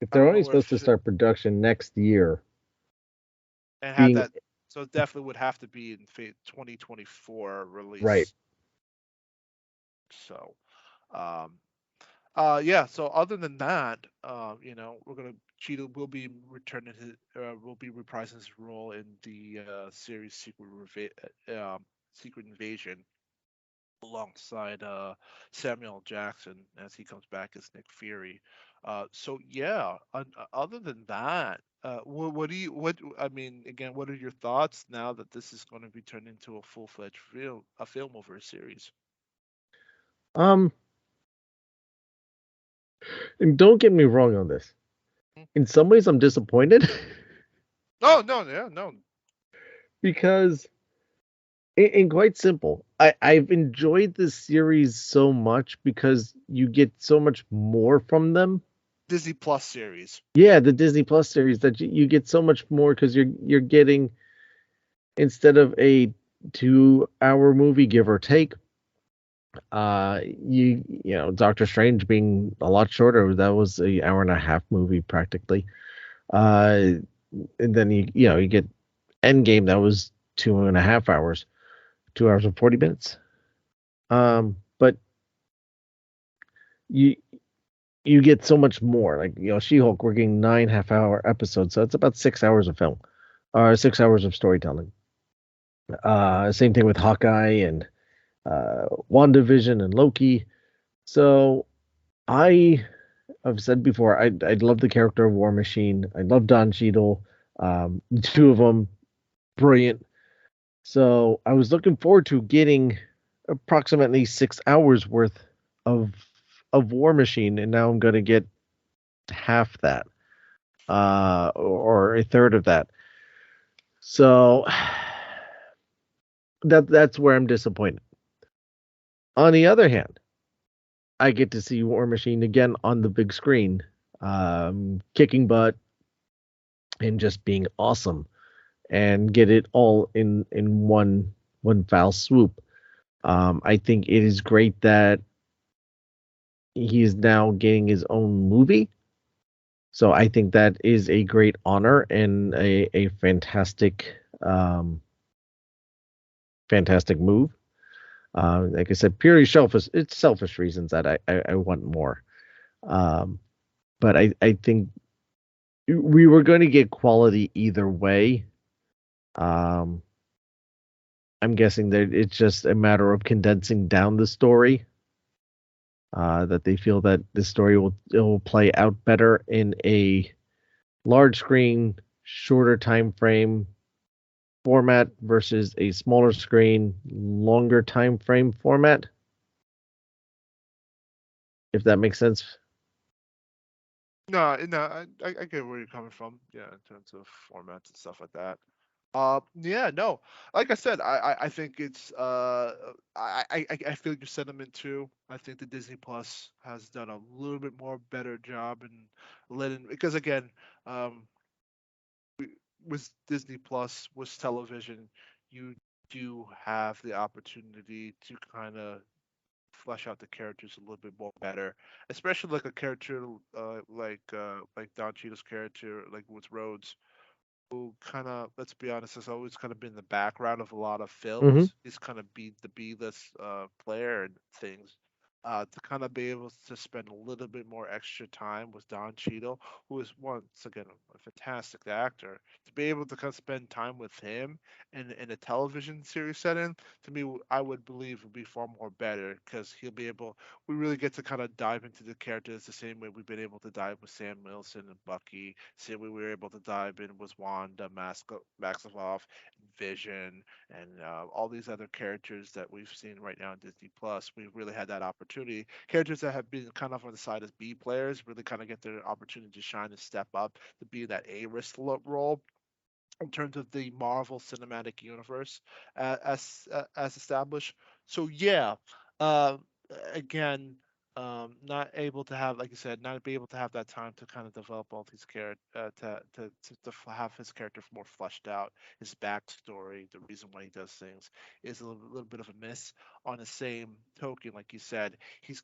if I they're don't know only where supposed to start production next year, and have being that. So it definitely would have to be in 2024 right. release. So, um, yeah. So other than that, we're gonna Cheetah will be returning his, will be reprising his role in the series Secret Invasion alongside Samuel Jackson as he comes back as Nick Fury. So yeah, other than that, what do you what I mean again? What are your thoughts now that this is going to be turned into a full-fledged film over a series? Um, and don't get me wrong on this. Hmm. In some ways, I'm disappointed Oh no, yeah, no, because, and quite simple, I've enjoyed this series so much because you get so much more from them. Disney Plus series. Yeah, the Disney Plus series, that you get so much more because you're getting, instead of a 2 hour movie, give or take, Doctor Strange being a lot shorter, that was a hour and a half movie practically. Uh, and then you get Endgame, that was 2.5 hours, 2 hours and 40 minutes. But you you get so much more. Like, She-Hulk, we're getting 9 half-hour episodes, so it's about 6 hours of film, or 6 hours of storytelling. Same thing with Hawkeye and WandaVision and Loki. So I have said before, I love the character of War Machine. I love Don Cheadle. The two of them, brilliant. So I was looking forward to getting approximately 6 hours worth of War Machine, and now I'm going to get half that, or a third of that. So that's where I'm disappointed. On the other hand, I get to see War Machine again on the big screen, kicking butt and just being awesome, and get it all in one foul swoop. I think it is great that he is now getting his own movie. So I think that is a great honor and a fantastic move. Like I said, purely selfish. It's selfish reasons that I want more. Um, but I think we were going to get quality either way. Um, I'm guessing that it's just a matter of condensing down the story. That they feel that the story will play out better in a large screen, shorter time frame format versus a smaller screen, longer time frame format. If that makes sense. No, I get where you're coming from. Yeah, in terms of formats and stuff like that. Yeah, no. Like I said, I think it's I feel your sentiment too. I think the Disney Plus has done a little bit more better job in letting because again, um, with Disney Plus, with television, you do have the opportunity to kind of flesh out the characters a little bit more better, especially like a character like Don Cheadle's character, like with Rhodes, who kind of, let's be honest, has always kind of been the background of a lot of Mm-hmm. films. He's kind of be the B-list player and things. To kind of be able to spend a little bit more extra time with Don Cheadle, who is once again a fantastic actor, to be able to kind of spend time with him in a television series setting, to me, I would believe would be far more better because he'll be able. We really get to kind of dive into the characters the same way we've been able to dive with Sam Wilson and Bucky, same way we were able to dive in with Wanda, Maximoff, Vision, and all these other characters that we've seen right now in Disney Plus. We've really had that opportunity. Characters that have been kind of on the side as B players really kind of get their opportunity to shine and step up to be that A-list role in terms of the Marvel Cinematic Universe as established. So yeah, uh, again, not able to have, like you said, not be able to have that time to kind of develop all these characters, have his character more fleshed out, his backstory, the reason why he does things is a little bit of a miss. On the same token, like you said, he's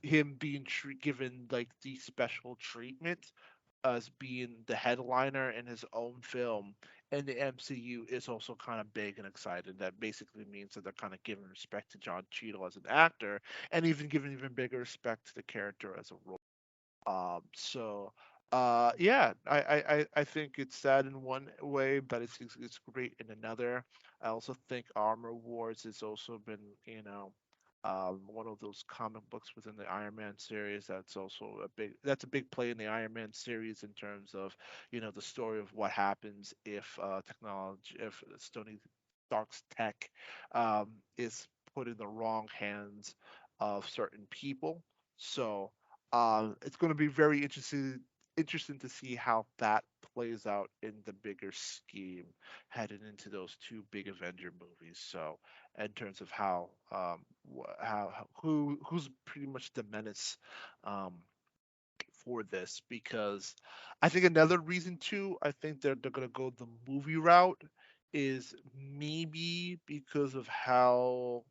him being given like the special treatment as being the headliner in his own film in the MCU is also kind of big and exciting. That basically means that they're kind of giving respect to John Cheadle as an actor, and even giving even bigger respect to the character as a role. Yeah, I think it's sad in one way, but it's great in another. I also think Armor Wars has also been, one of those comic books within the Iron Man series. That's a big play in the Iron Man series in terms of, the story of what happens if if Tony Stark's tech is put in the wrong hands of certain people. So it's going to be very interesting to see how that plays out in the bigger scheme heading into those two big Avenger movies. So in terms of who's pretty much the menace um, for this, because I think another reason too, I think they're gonna go the movie route is maybe because of how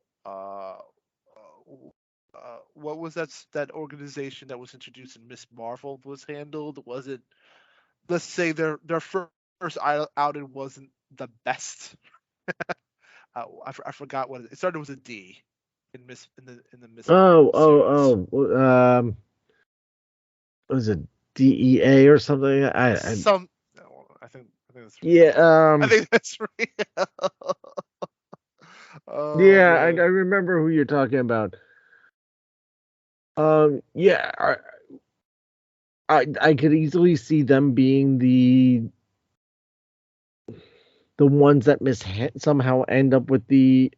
what was that organization that was introduced in Miss Marvel was handled? Was it, let's say their first outing wasn't the best. I forgot what it started with a D in the Miss Oh, Marvel series. Was it DEA or something? Some no, I think that's Yeah, real. I think that's real. Oh yeah, I man. remember who you're talking about. Yeah, I could easily see them being the ones that somehow end up with the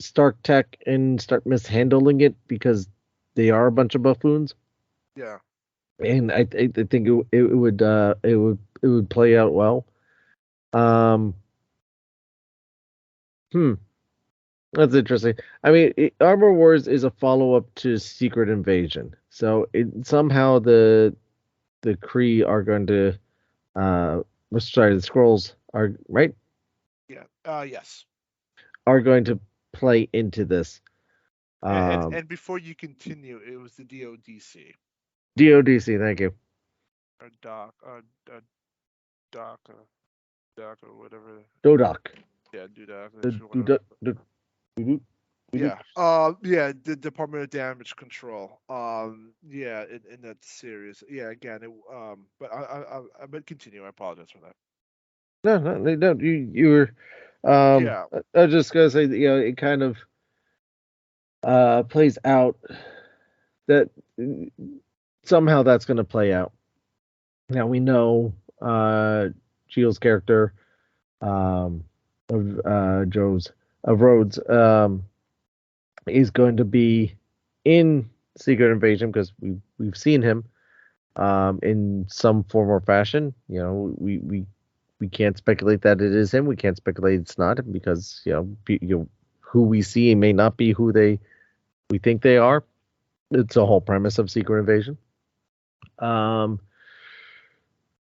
Stark Tech and start mishandling it because they are a bunch of buffoons. Yeah. And I think it would play out well. Um, hmm, that's interesting. I mean, Armor Wars is a follow up to Secret Invasion, so somehow the Kree are going to sorry, the Scrolls are right Yeah. Yes. are going to play into this. Um, And before you continue, it was the DODC DODC, thank you. or Doc, Doc or whatever. Dodoc. Yeah, do that. The, Whatever. the, Yeah. Yeah. The Department of Damage Control. Yeah. In that series. Yeah. Again. But but continue. I apologize for that. no, no, no, you were Yeah. I was just gonna say, it kind of plays out that somehow that's gonna play out. Now we know Gio's character um, of Rhodes is going to be in Secret Invasion because we've seen him in some form or fashion. We can't speculate that it is him. We can't speculate it's not because who we see may not be who we think they are. It's the whole premise of Secret Invasion.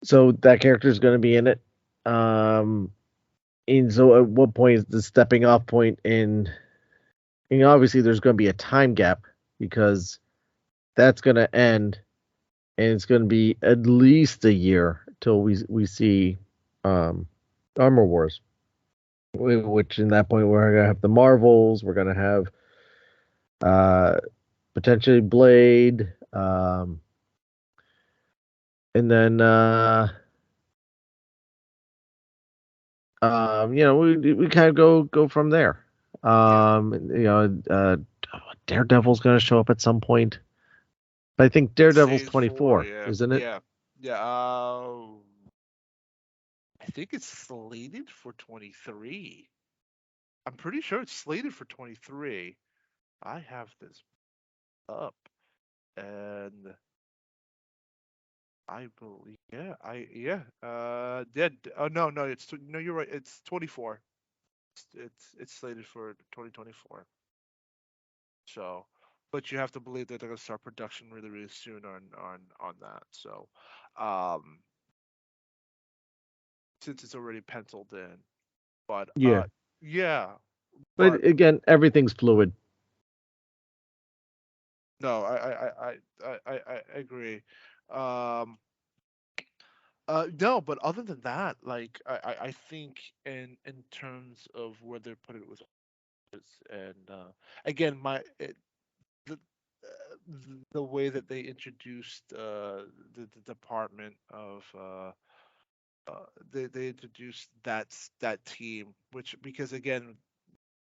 So that character is going to be in it. And so at what point is the stepping off point obviously there's going to be a time gap because that's going to end and it's going to be at least a year till we see Armor Wars, which in that point we're going to have the Marvels, we're going to have potentially Blade, and then we kind of go from there. Daredevil's going to show up at some point. But I think Daredevil's 24, yeah. isn't it? Yeah. Yeah. I think it's slated for 23. I'm pretty sure it's slated for 23. I have this up, and I believe, Oh no, no, you're right. It's 24. It's slated for 2024. So, but you have to believe that they're gonna start production really, really soon on that. So, um, since it's already penciled in, but Yeah. yeah, but But again, everything's fluid. no, I agree. Um, no, but other than that, like I think in terms of where they're putting it with and again the the way that they introduced the department of they introduced that team, which because again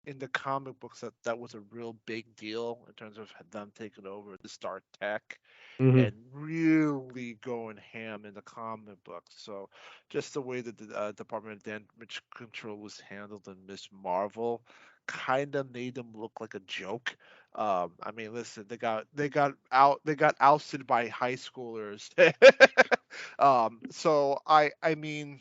in the comic books that was a real big deal in terms of them taking over the Stark Tech Mm-hmm. and really going ham in the comic books. So just the way that the Department of Damage Control was handled in Miss Marvel kind of made them look like a joke. I mean, listen, they got ousted by high schoolers. So I mean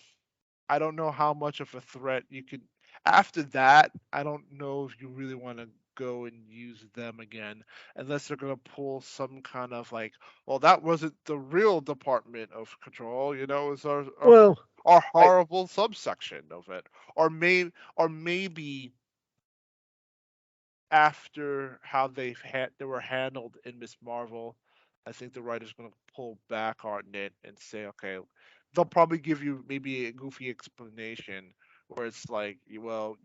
I don't know how much of a threat you could. After that, I don't know if you really want to go and use them again, unless they're going to pull some kind of like, well, that wasn't the real Department of Control, it's Well, our I horrible subsection of it, or maybe after how they were handled in Miss Marvel, I think the writer's going to pull back on it and say, okay, they'll probably give you maybe a goofy explanation where it's like, well,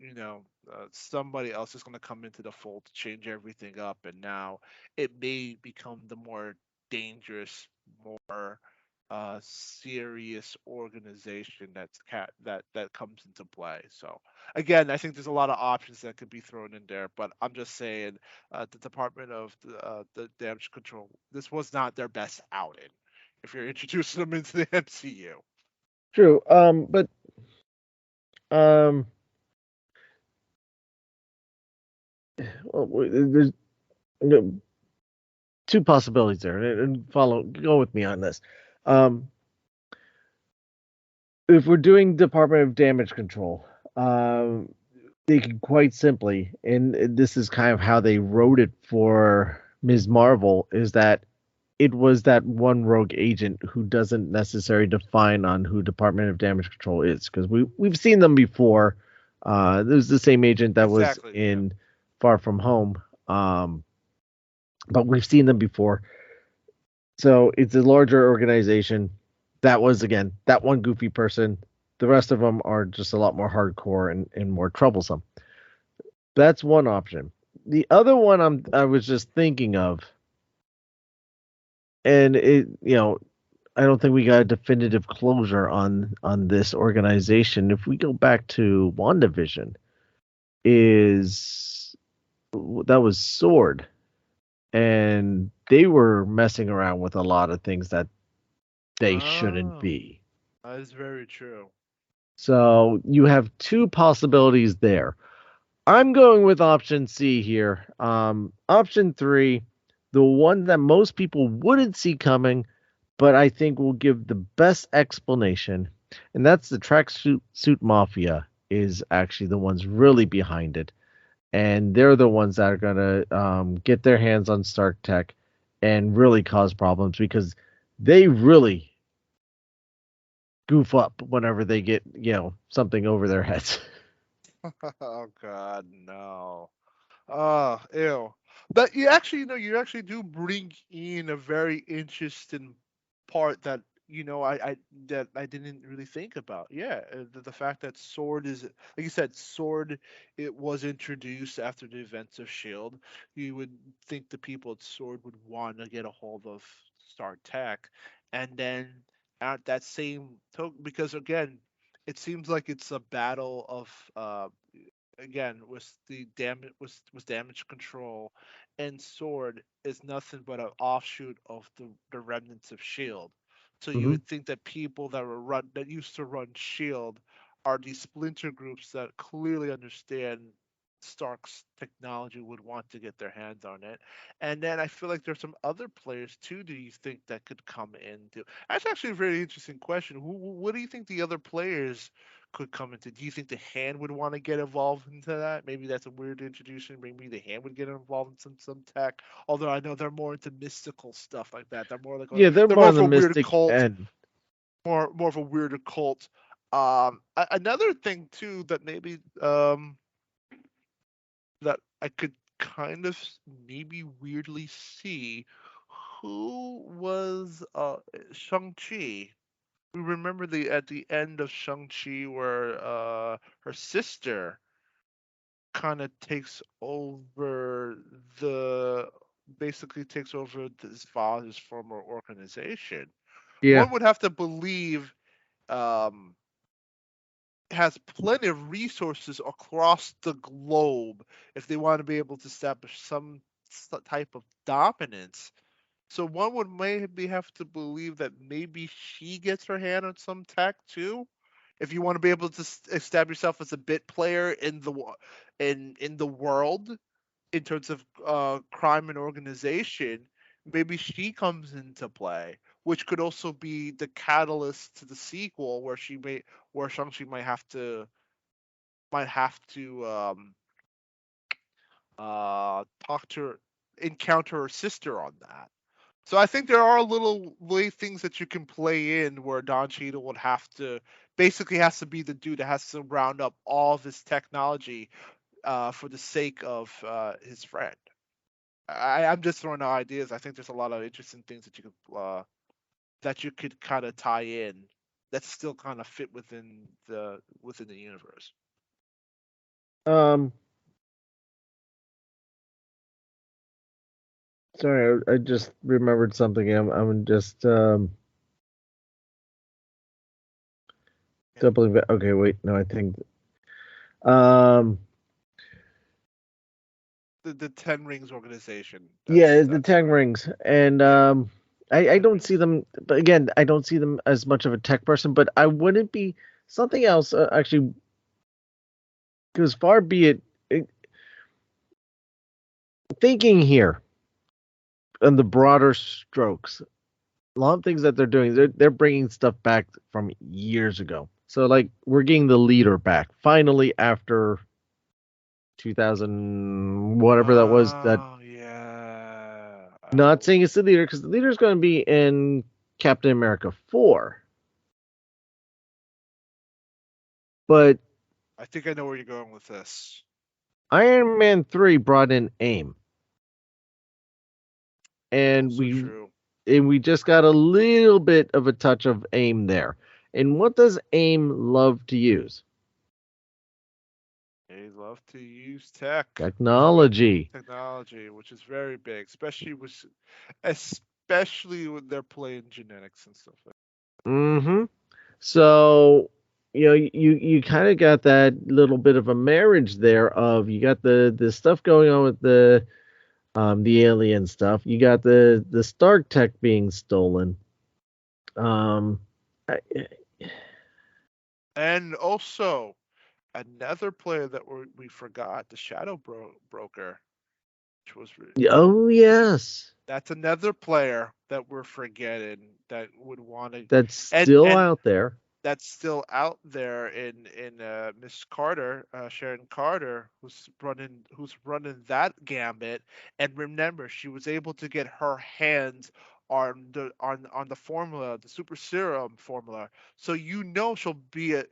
somebody else is going to come into the fold to change everything up, and now it may become the more dangerous, more serious organization that comes into play. So again, I think there's a lot of options that could be thrown in there, but I'm just saying the Department of the Damage Control, this was not their best outing if you're introducing them into the MCU. true. But um, well, there's you know, two possibilities there, and go with me on this. Um, if we're doing Department of Damage Control, they can quite simply, and this is kind of how they wrote it for Ms. Marvel, is that it was that one rogue agent who doesn't necessarily define on who Department of Damage Control is, because we've seen them before. There's the same agent that was Exactly. in Far From Home, but we've seen them before. So it's a larger organization. That was again that one goofy person. The rest of them are just a lot more hardcore and more troublesome. That's one option. The other one I was just thinking of, and I don't think we got a definitive closure on this organization. If we go back to WandaVision, that was Sword, and they were messing around with a lot of things that they shouldn't Oh, be. that is very true. So you have two possibilities there. I'm going with option C here. Option 3, the one that most people wouldn't see coming, but I think will give the best explanation, and that's the tracksuit suit mafia is actually the ones really behind it, and they're the ones that are gonna get their hands on Stark Tech and really cause problems because they really goof up whenever they get something over their heads. Oh God, no. Oh, ew. But you actually, you actually do bring in a very interesting part that that I didn't really think about. Yeah, the fact that Sword is, like you said, Sword, it was introduced after the events of Shield. You would think the people at Sword would want to get a hold of Star Tech, and then at that same token, because again, it seems like it's a battle of again was the damage was damage control, and Sword is nothing but an offshoot of the remnants of Shield. So you Hmm. would think that people that used to run Shield are these splinter groups that clearly understand Stark's technology, would want to get their hands on it. And then I feel like there's some other players too. Do you think that could come into? That's actually a very interesting question. What do you think the other players could come into? Do you think the Hand would want to get involved into that? Maybe that's a weird introduction. Maybe the Hand would get involved in some tech. Although I know they're more into mystical stuff like that. They're more like Yeah, they're they're more more on of the a weird mystic cult, end. more of a weirder cult. Another thing too that maybe that I could kind of maybe weirdly see, who was Shang-Chi. We remember the at the end of Shang-Chi where her sister kind of takes over the basically takes over his father's former organization. Yeah. One would have to believe um, has plenty of resources across the globe if they want to be able to establish some type of dominance. So one would maybe have to believe that maybe she gets her hand on some tech too. If you want to be able to establish yourself as a bit player in the world in terms of crime and organization, maybe she comes into play, which could also be the catalyst to the sequel, where Shang-Chi might have to talk to her, encounter her sister on that. So I think there are little way things that you can play in where Don Cheadle would have to basically has to be the dude that has to round up all this technology for the sake of his friend. I'm just throwing out ideas. I think there's a lot of interesting things that you could kind of tie in that still kind of fit within the universe. Um. Sorry, I just remembered something. I'm just Yeah. doubling back. Okay, wait. No, I think. Um. The Ten Rings organization. Yeah, the That's Ten Rings, and yeah. I Ten don't see Rings. them. But again, I don't see them as much of a tech person. But I wouldn't be something else. Actually, because far be it, thinking here on the broader strokes, a lot of things that they're doing, they're bringing stuff back from years ago. So like we're getting the leader back finally after 2000 whatever that was. That Oh yeah. not Oh, saying it's the leader because the leader is going to be in Captain America 4, but I think I know where you're going with this. Iron Man 3 brought in AIM, and Also we true. just got a little bit of a touch of AIM there. And what does AIM love to use? They love to use tech, Technology. technology, which is very big, especially when they're playing genetics and stuff like Mm-hmm. So you kind of got that little bit of a marriage there of you got the stuff going on with the alien stuff. You got the Stark tech being stolen. Um, I- And also another player that we forgot, the Broker, which was oh yes, that's another player that we're forgetting that would want to, that's and still out there. that's still out there in Miss Carter, Sharon Carter, who's running that gambit. And remember, she was able to get her hands on the formula, the super serum formula. So she'll be a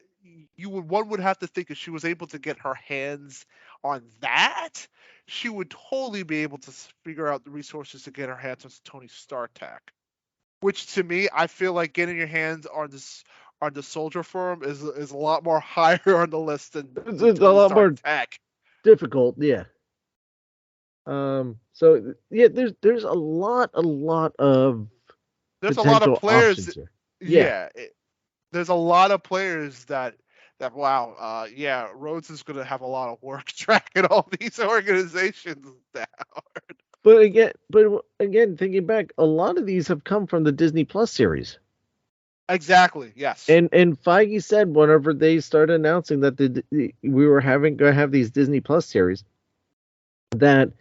you would one would have to think if she was able to get her hands on that, she would totally be able to figure out the resources to get her hands on Tony Stark tech. Which to me, I feel like getting your hands on the soldier form is a lot more higher on the list than It's a Tony lot Stark more tech. difficult, yeah. So yeah, there's a lot of There's a lot of potential players. options here. Yeah. Yeah, there's a lot of players that wow, yeah, Rhodes is going to have a lot of work tracking all these organizations down. But again, thinking back, a lot of these have come from the Disney Plus series. Exactly. Yes. And Feige said whenever they started announcing that we were going to have these Disney Plus series, that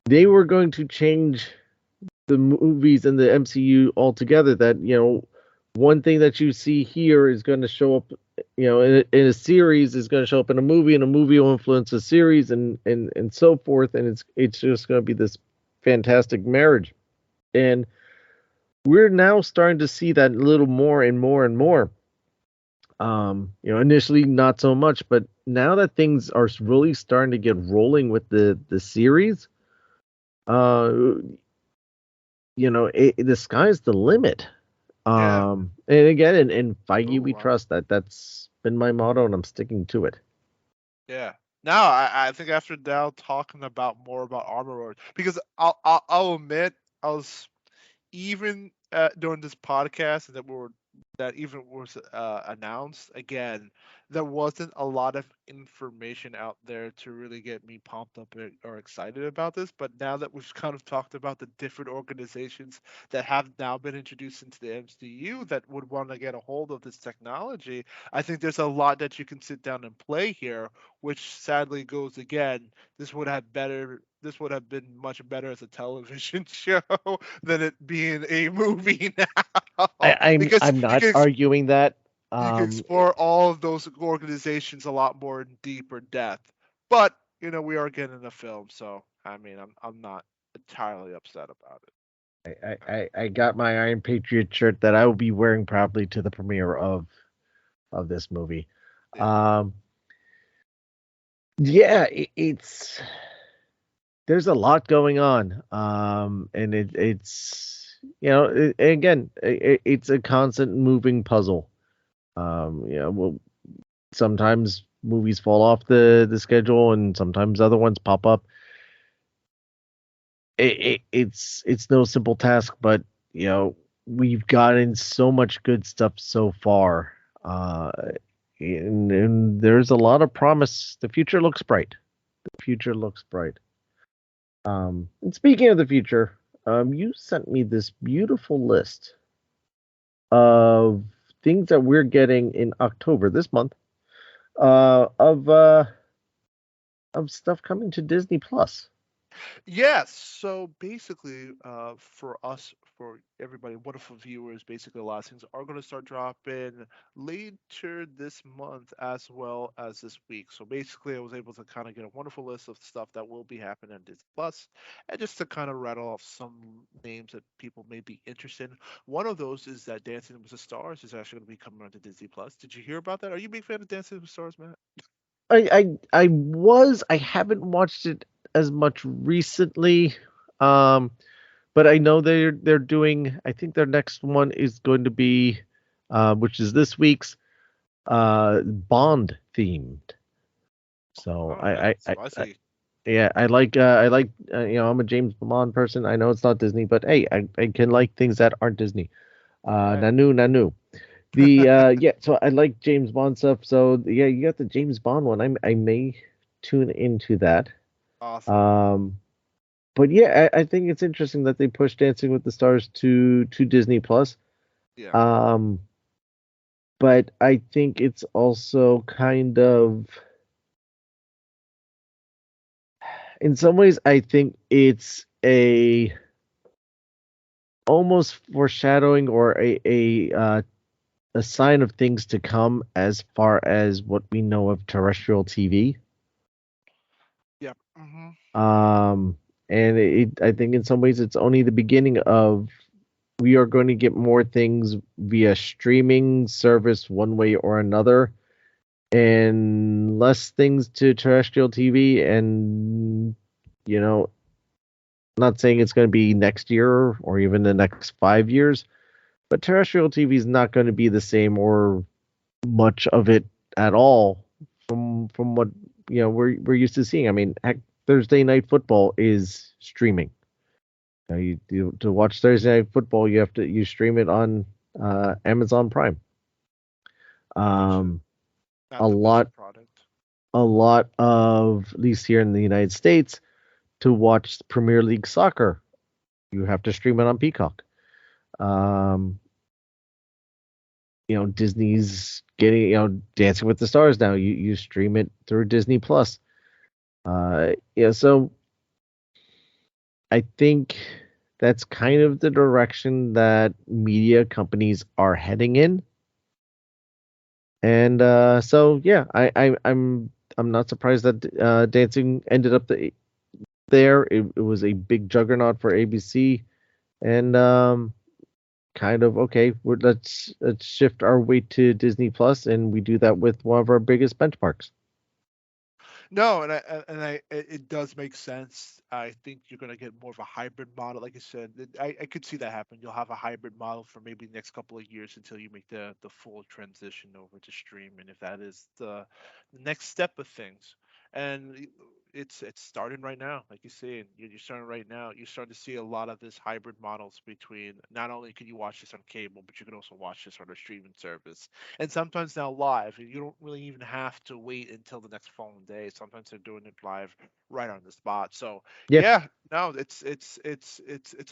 they were going to change the movies and the MCU altogether. That one thing that you see here is going to show up, in a series is going to show up in a movie, and a movie will influence a series, and so forth. And it's just going to be this fantastic marriage. And we're now starting to see that a little more and more and more. Initially not so much, but now that things are really starting to get rolling with the series, uh, the sky's the limit. Yeah. And again, in Feige, Ooh, we trust that. That's been my motto, and I'm sticking to it. Yeah. Now I think after now talking about more about Armor Wars, because I'll admit I was even during this podcast that even was announced again, there wasn't a lot of information out there to really get me pumped up or excited about this. But now that we've kind of talked about the different organizations that have now been introduced into the MCU that would want to get a hold of this technology, I think there's a lot that you can sit down and play here, which sadly goes again. This would have been much better as a television show than it being a movie now. Because I'm not arguing that. you can Um, explore all of those organizations a lot more in deeper depth. But we are getting a film, so I mean, I'm not entirely upset about it. I got my Iron Patriot shirt that I will be wearing probably to the premiere of this movie. Yeah. Yeah, it's there's a lot going on, and it's a constant moving puzzle. Well, sometimes movies fall off the schedule, and sometimes other ones pop up. It's no simple task, but we've gotten so much good stuff so far, and there's a lot of promise. The future looks bright. The future looks bright. And speaking of the future, you sent me this beautiful list of things that we're getting in October this month, uh, of uh, of stuff coming to Disney Plus. Yes. So basically, for everybody, wonderful viewers, basically a lot of things are going to start dropping later this month as well as this week. So basically, I was able to kind of get a wonderful list of stuff that will be happening on Disney Plus, and just to kind of rattle off some names that people may be interested in. One of those is that Dancing with the Stars is actually going to be coming on to Disney Plus. Did you hear about that? Are you a big fan of Dancing with the Stars, Matt? I haven't watched it as much recently, um, but I know they're doing. I think their next one is going to be, which is this week's, Bond themed. So Oh, okay. I Spicy. yeah, I'm a James Bond person. I know it's not Disney, but hey, I can like things that aren't Disney. Right. Nanu Nanu. So I like James Bond stuff. So yeah, you got the James Bond one. I may tune into that. Awesome. Um, but yeah, I think it's interesting that they pushed Dancing with the Stars to Disney Plus. Yeah. Um, but I think it's also kind of, in some ways, I think it's a almost foreshadowing or a sign of things to come as far as what we know of terrestrial TV. Yep. Hmm. Um, and I think in some ways it's only the beginning of we are going to get more things via streaming service one way or another, and less things to terrestrial TV. And you know, not saying it's going to be next year or even the next 5 years, but terrestrial TV is not going to be the same or much of it at all from what we're used to seeing. I mean, heck, Thursday night football is streaming. To watch Thursday night football, you stream it on Amazon Prime. Gotcha. Um, a Not the best lot product. a lot of, at least here in the United States, to watch Premier League soccer, you have to stream it on Peacock. Um, Disney's getting, Dancing with the Stars now. You stream it through Disney Plus. So I think that's kind of the direction that media companies are heading in. And so yeah, I'm not surprised that Dancing ended up there. It was a big juggernaut for ABC, and kind of okay. Let's shift our weight to Disney Plus, and we do that with one of our biggest benchmarks. No, it does make sense. I think you're gonna get more of a hybrid model, like you said. I could see that happen. You'll have a hybrid model for maybe the next couple of years until you make the full transition over to streaming, if that is the next step of things. And it's starting right now, like you say. You're starting right now. You're starting to see a lot of this hybrid models between not only can you watch this on cable, but you can also watch this on a streaming service, and sometimes now live. You don't really even have to wait until the next following day. Sometimes they're doing it live right on the spot. So Yeah. yeah, no, it's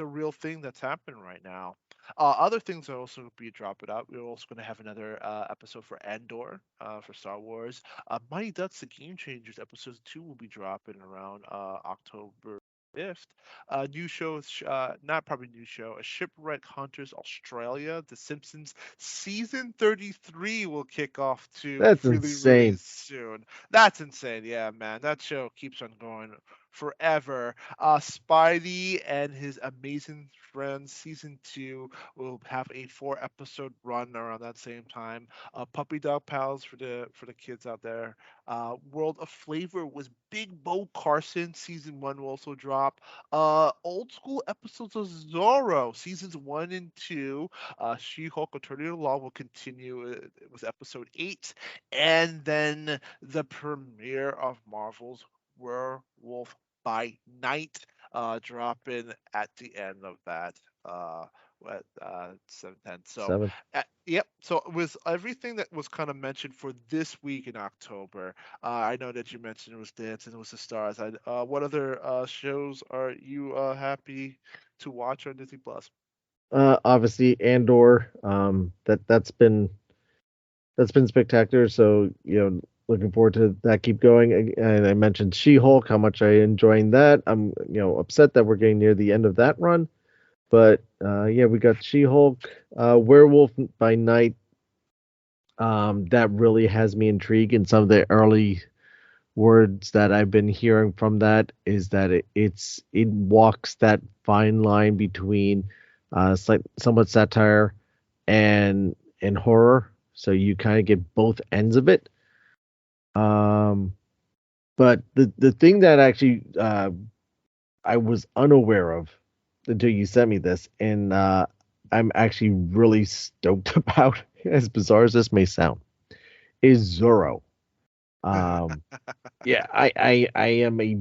a real thing that's happening right now. Other things are also be dropping out. We're also going to have another episode for Andor for Star Wars. Mighty Ducks: The Game Changers episode 2 will be dropping around October 5th. New show, not probably new show, a Shipwreck Hunters Australia, The Simpsons season 33 will kick off too That's really, really insane. soon. That's insane. Yeah, man. That show keeps on going forever. Spidey and his amazing friends season 2 will have a 4 episode run around that same time. Puppy Dog Pals for the kids out there. World of Flavor was Big Bo Carson season 1 will also drop. Old school episodes of Zorro seasons 1 and 2. She-Hulk Attorney at Law will continue. It was episode 8, and then the premiere of Marvel's Werewolf by Night, dropping at the end of that. What 7/10. So, Seven. yep. So with everything that was kind of mentioned for this week in October, I know that you mentioned it was Dancing with the Stars. What other shows are you happy to watch on Disney Plus? Obviously Andor. That's been spectacular. So looking forward to that. Keep going. And I mentioned She-Hulk, how much I enjoying that. I'm upset that we're getting near the end of that run, but yeah, we got She-Hulk, Werewolf by Night. That really has me intrigued. And some of the early words that I've been hearing from that is that it walks that fine line between somewhat satire and horror. So you kind of get both ends of it. Um, but the thing that actually I was unaware of until you sent me this, and I'm actually really stoked about, as bizarre as this may sound, is Zorro. Um, yeah, I am a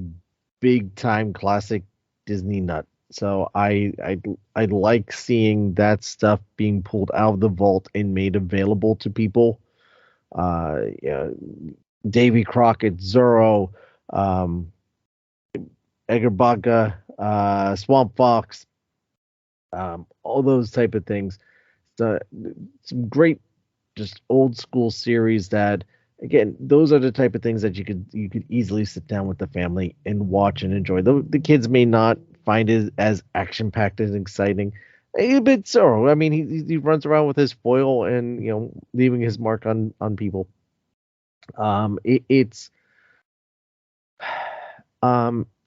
big time classic Disney nut. So I like seeing that stuff being pulled out of the vault and made available to people. Yeah, Davy Crockett, Zorro, um, Edgar Baca, Swamp Fox, all those type of things. So, some great, just old school series that, again, those are the type of things that you could easily sit down with the family and watch and enjoy. The kids may not find it as action packed and exciting. But Zorro, I mean, he runs around with his foil and leaving his mark on people. It's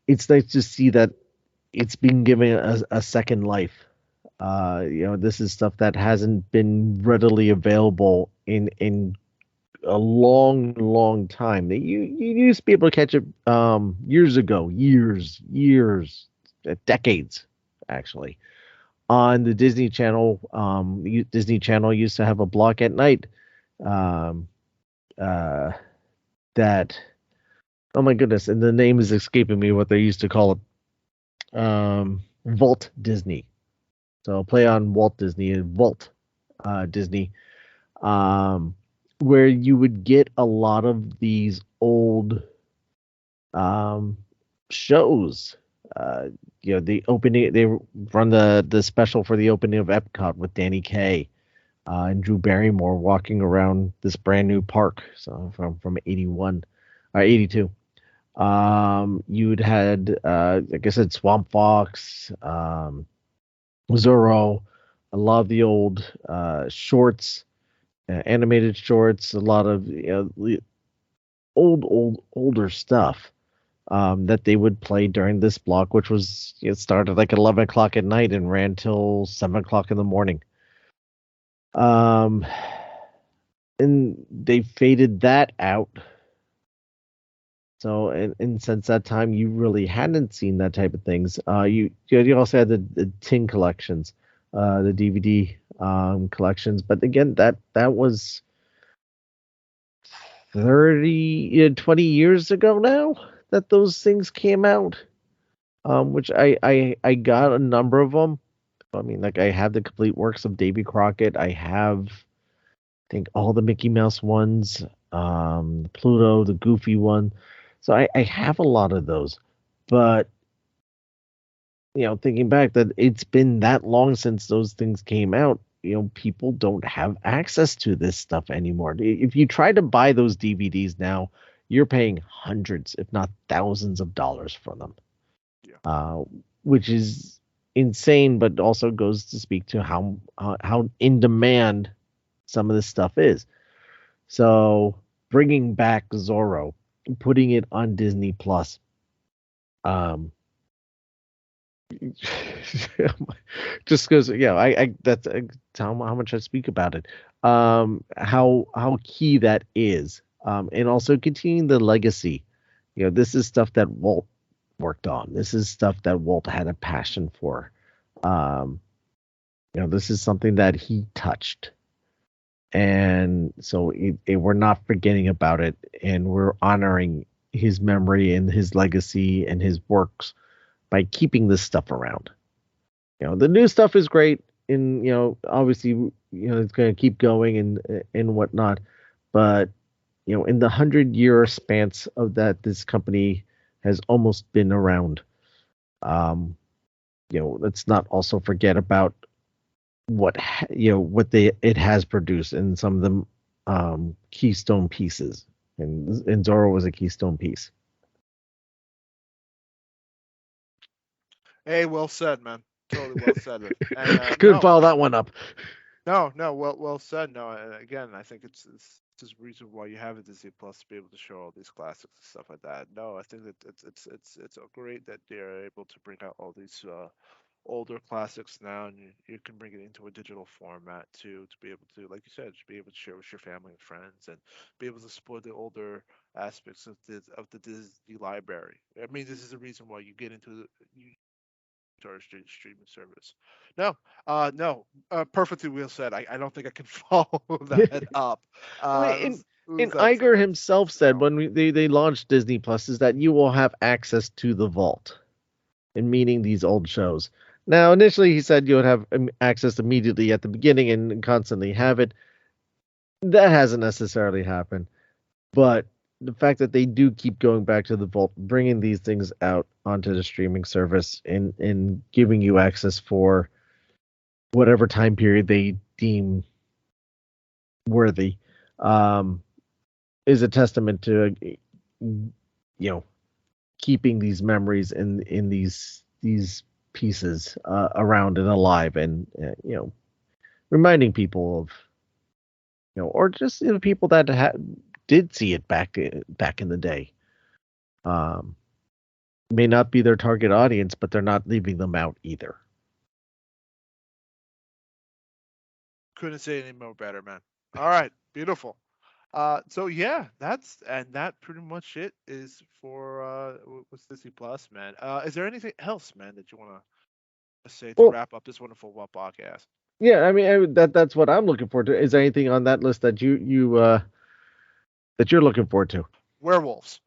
it's nice to see that it's been given a second life. This is stuff that hasn't been readily available in a long, long time. You used to be able to catch it years ago, years, decades, actually. On the Disney Channel, Disney Channel used to have a block at night um, uh, that, oh my goodness, and the name is escaping me what they used to call it. Vault Disney. So play on Walt Disney and Vault Disney, um, where you would get a lot of these old um, shows. Uh, the opening, they run the special for the opening of Epcot with Danny Kaye and Drew Barrymore walking around this brand new park. So from 81 or 82. You'd had, like I said, Swamp Fox, Zorro, a lot of the old shorts, animated shorts, a lot of older stuff that they would play during this block, which was started like 11 o'clock at night and ran till 7 o'clock in the morning. And they faded that out. So, and since that time, you really hadn't seen that type of things. You also had the tin collections, the DVD collections, but again, that was 20 years ago now that those things came out. Which I got a number of them. I mean, like I have the complete works of Davy Crockett. I have, I think, all the Mickey Mouse ones, Pluto, the Goofy one. So I have a lot of those. But thinking back that it's been that long since those things came out, people don't have access to this stuff anymore. If you try to buy those DVDs now, you're paying hundreds, if not thousands of dollars for them. Yeah. Which is insane, but also goes to speak to how in demand some of this stuff is. So bringing back Zorro, putting it on Disney Plus, just because I that's how much I speak about it, how key that is, and also continuing the legacy. This is stuff that Walt worked on. This is stuff that Walt had a passion for. um this is something that he touched, and so we're not forgetting about it, and we're honoring his memory and his legacy and his works by keeping this stuff around. The new stuff is great, and obviously, it's going to keep going and whatnot. But in the 100-year span of that this company has almost been around, let's not also forget about what it has produced and some of the keystone pieces, and Zorro was a keystone piece. Hey, well said, man. Totally well said. And Couldn't follow that one up. no, well said. No, and again, I think it's just a reason why you have a Disney Plus to be able to show all these classics and stuff like that. No, I think that it's great that they're able to bring out all these older classics now, and you can bring it into a digital format to be able to, like you said, to be able to share with your family and friends, and be able to support the older aspects of the Disney library. I mean, this is the reason why you get into you our streaming service. No, no, perfectly well said. I don't think I can follow that up. I mean, and That's Iger himself said no. when they launched Disney Plus is that you will have access to the vault. and meaning these old shows. Now, initially, he said you would have access immediately at the beginning and constantly have it. That hasn't necessarily happened, but the fact that they do keep going back to the vault, bringing these things out onto the streaming service, and giving you access for whatever time period they deem worthy, um, is a testament to keeping these memories in these pieces around and alive, and reminding people of or just people that did see it back in the day. Um, may not be their target audience, but they're not leaving them out either. Couldn't say any more better, man. All right, beautiful. So yeah, that pretty much it is for what's Disney Plus, man. Is there anything else, man, that you want to say to Well, wrap up this wonderful podcast? yeah, I mean that's what I'm looking forward to. Is there anything on that list that that you're looking forward to? Werewolves.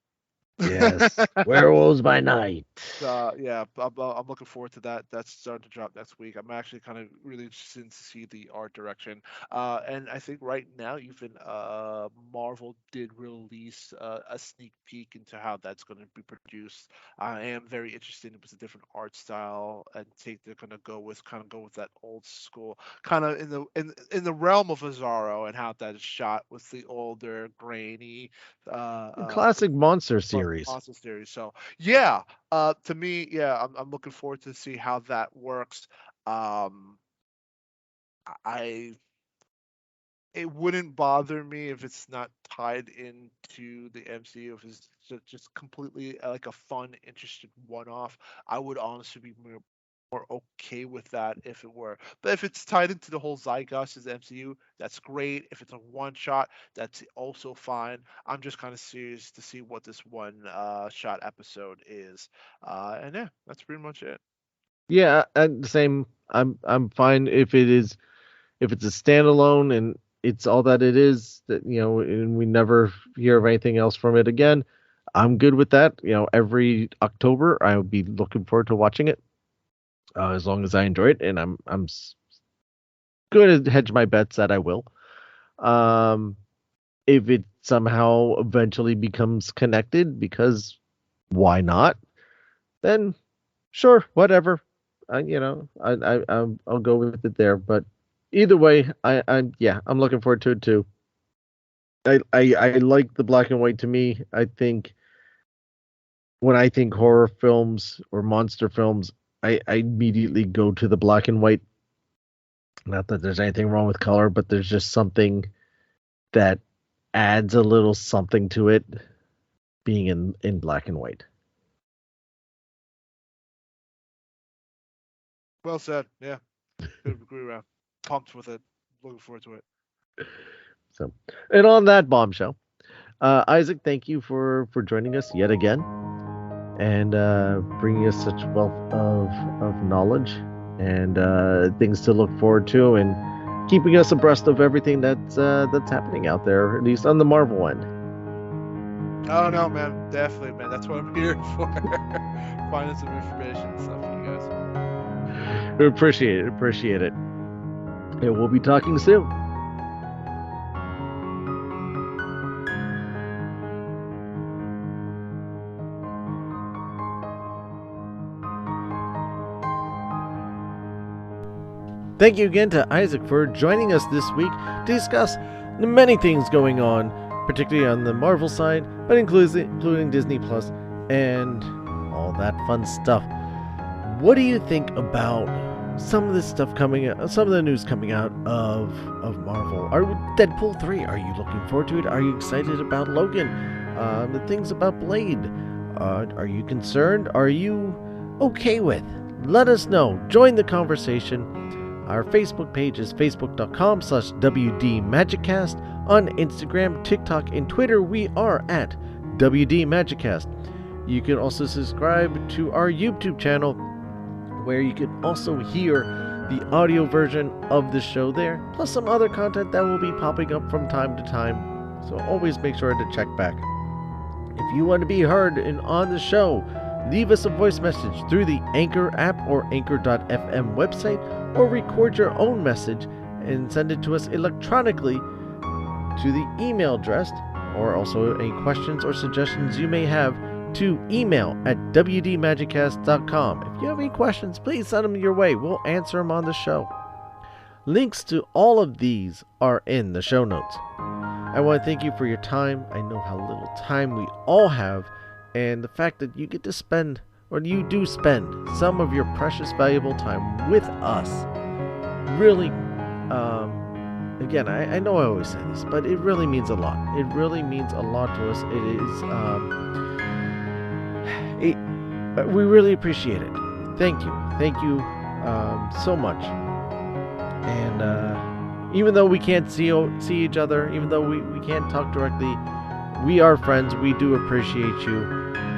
Yes, Werewolves by Night. Yeah, I'm looking forward to that. That's starting to drop next week. I'm actually kind of really interested to see the art direction. And I think right now, even Marvel did release a sneak peek into how that's going to be produced. I am very interested in a different art style and take they're going to go with that old school kind of in the realm of Azaro and how that is shot with the older grainy Classic monster series. monster series. So yeah, to me, yeah, I'm looking forward to see how that works. Um, I It wouldn't bother me if it's not tied into the MCU. If it's just completely like a fun, interesting one-off, I would honestly be more okay with that if it were. But if it's tied into the whole zeitgeist of the MCU, that's great. If it's a one-shot, that's also fine. I'm just kind of serious to see what this one-shot episode is. And yeah, that's pretty much it. Yeah, and the same. I'm fine if it's a standalone and it's all that it is, that and we never hear of anything else from it again. I'm good with that. Every October I'll be looking forward to watching it, as long as I enjoy it, and I'm going to hedge my bets that I will. Um, if it somehow eventually becomes connected, because why not? Then sure, whatever. I'll go with it there. But either way, I'm looking forward to it too. I like the black and white. To me, I think when I think horror films or monster films, I immediately go to the black and white. Not that there's anything wrong with color, but there's just something that adds a little something to it being in black and white. Well said. Yeah, good agree around. Pumped with it. Looking forward to it. So, and on that bombshell, Isaac, thank you for joining us yet again, and bringing us such wealth of knowledge and things to look forward to, and keeping us abreast of everything that's happening out there, at least on the Marvel end. Oh no, man, definitely, man. That's what I'm here for. Finding some information and stuff for you guys. We appreciate it. And we'll be talking soon. Thank you again to Isaac for joining us this week to discuss the many things going on, particularly on the Marvel side, but including Disney Plus and all that fun stuff. What do you think about some of this stuff coming out, some of the news coming out of Marvel? Deadpool 3, are you looking forward to it? Are you excited about Logan? The things about Blade, are you concerned? Are you okay with? Let us know. Join the conversation. Our Facebook page is facebook.com/WDMagicCast. On Instagram, TikTok, and Twitter, we are at WDMagicCast. You can also subscribe to our YouTube channel, where you can also hear the audio version of the show there, plus some other content that will be popping up from time to time. So always make sure to check back. If you want to be heard on the show, leave us a voice message through the Anchor app or Anchor.fm website, or record your own message and send it to us electronically to the email address, or also any questions or suggestions you may have, to email at wdmagiccast.com. If you have any questions, please send them your way. We'll answer them on the show. Links to all of these are in the show notes. I want to thank you for your time. I know how little time we all have, and the fact that you get to spend, or you do spend, some of your precious, valuable time with us. Really, again, I know I always say this, but it really means a lot. It really means a lot to us. We really appreciate it. Thank you so much. And even though we can't see each other, even though we can't talk directly, we are friends. We do appreciate you,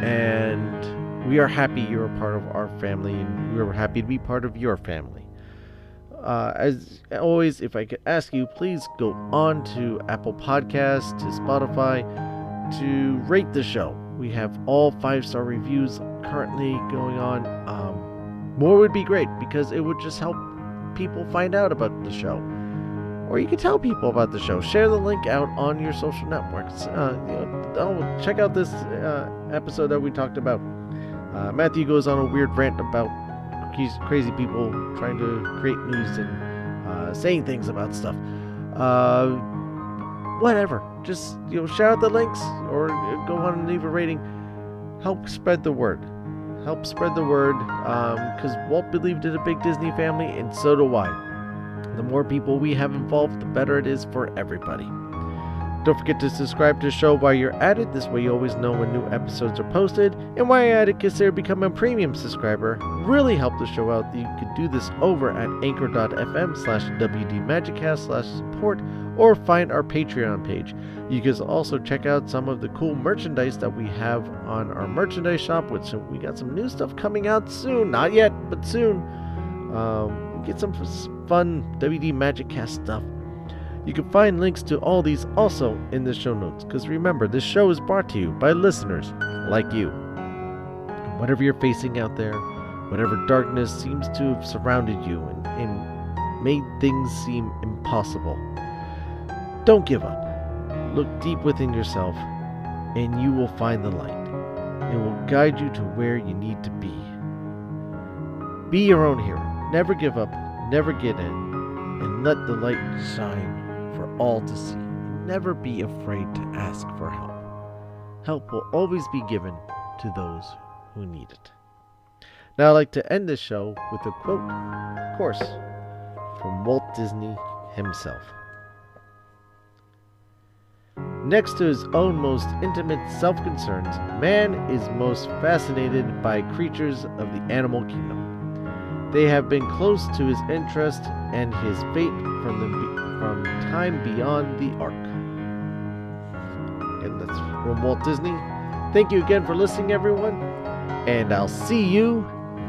and we are happy you're a part of our family, and we're happy to be part of your family. As always, if I could ask you, please go on to Apple Podcasts, to Spotify, to rate the show. We have all 5-star reviews currently going on. More would be great, because it would just help people find out about the show. Or you can tell people about the show. Share the link out on your social networks. Check out this episode that we talked about. Matthew goes on a weird rant about crazy people trying to create news and saying things about stuff. Whatever. Just share out the links, or go on and leave a rating. Help spread the word. Because Walt believed in a big Disney family, and so do I. The more people we have involved, the better it is for everybody. Don't forget to subscribe to the show while you're at it. This way you always know when new episodes are posted. And while you're at it, consider becoming a premium subscriber. Really help the show out. You could do this over at anchor.fm/wdmagiccast/support, or find our Patreon page. You can also check out some of the cool merchandise that we have on our merchandise shop, which we got some new stuff coming out soon. Not yet, but soon. Get some fun WD Magic Cast stuff. You can find links to all these also in the show notes, because remember, this show is brought to you by listeners like you. Whatever you're facing out there, whatever darkness seems to have surrounded you and made things seem impossible, don't give up. Look deep within yourself, and you will find the light. It will guide you to where you need to be. Be your own hero. Never give up, never get in, and let the light shine for all to see. Never be afraid to ask for help. Help will always be given to those who need it. Now I'd like to end this show with a quote, of course, from Walt Disney himself. Next to his own most intimate self-concerns, man is most fascinated by creatures of the animal kingdom. They have been close to his interest and his fate from time beyond the ark. And that's from Walt Disney. Thank you again for listening, everyone, and I'll see you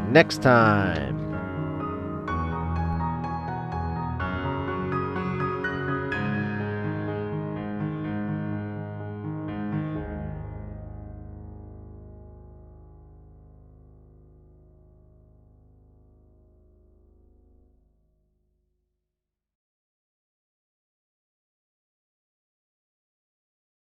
next time.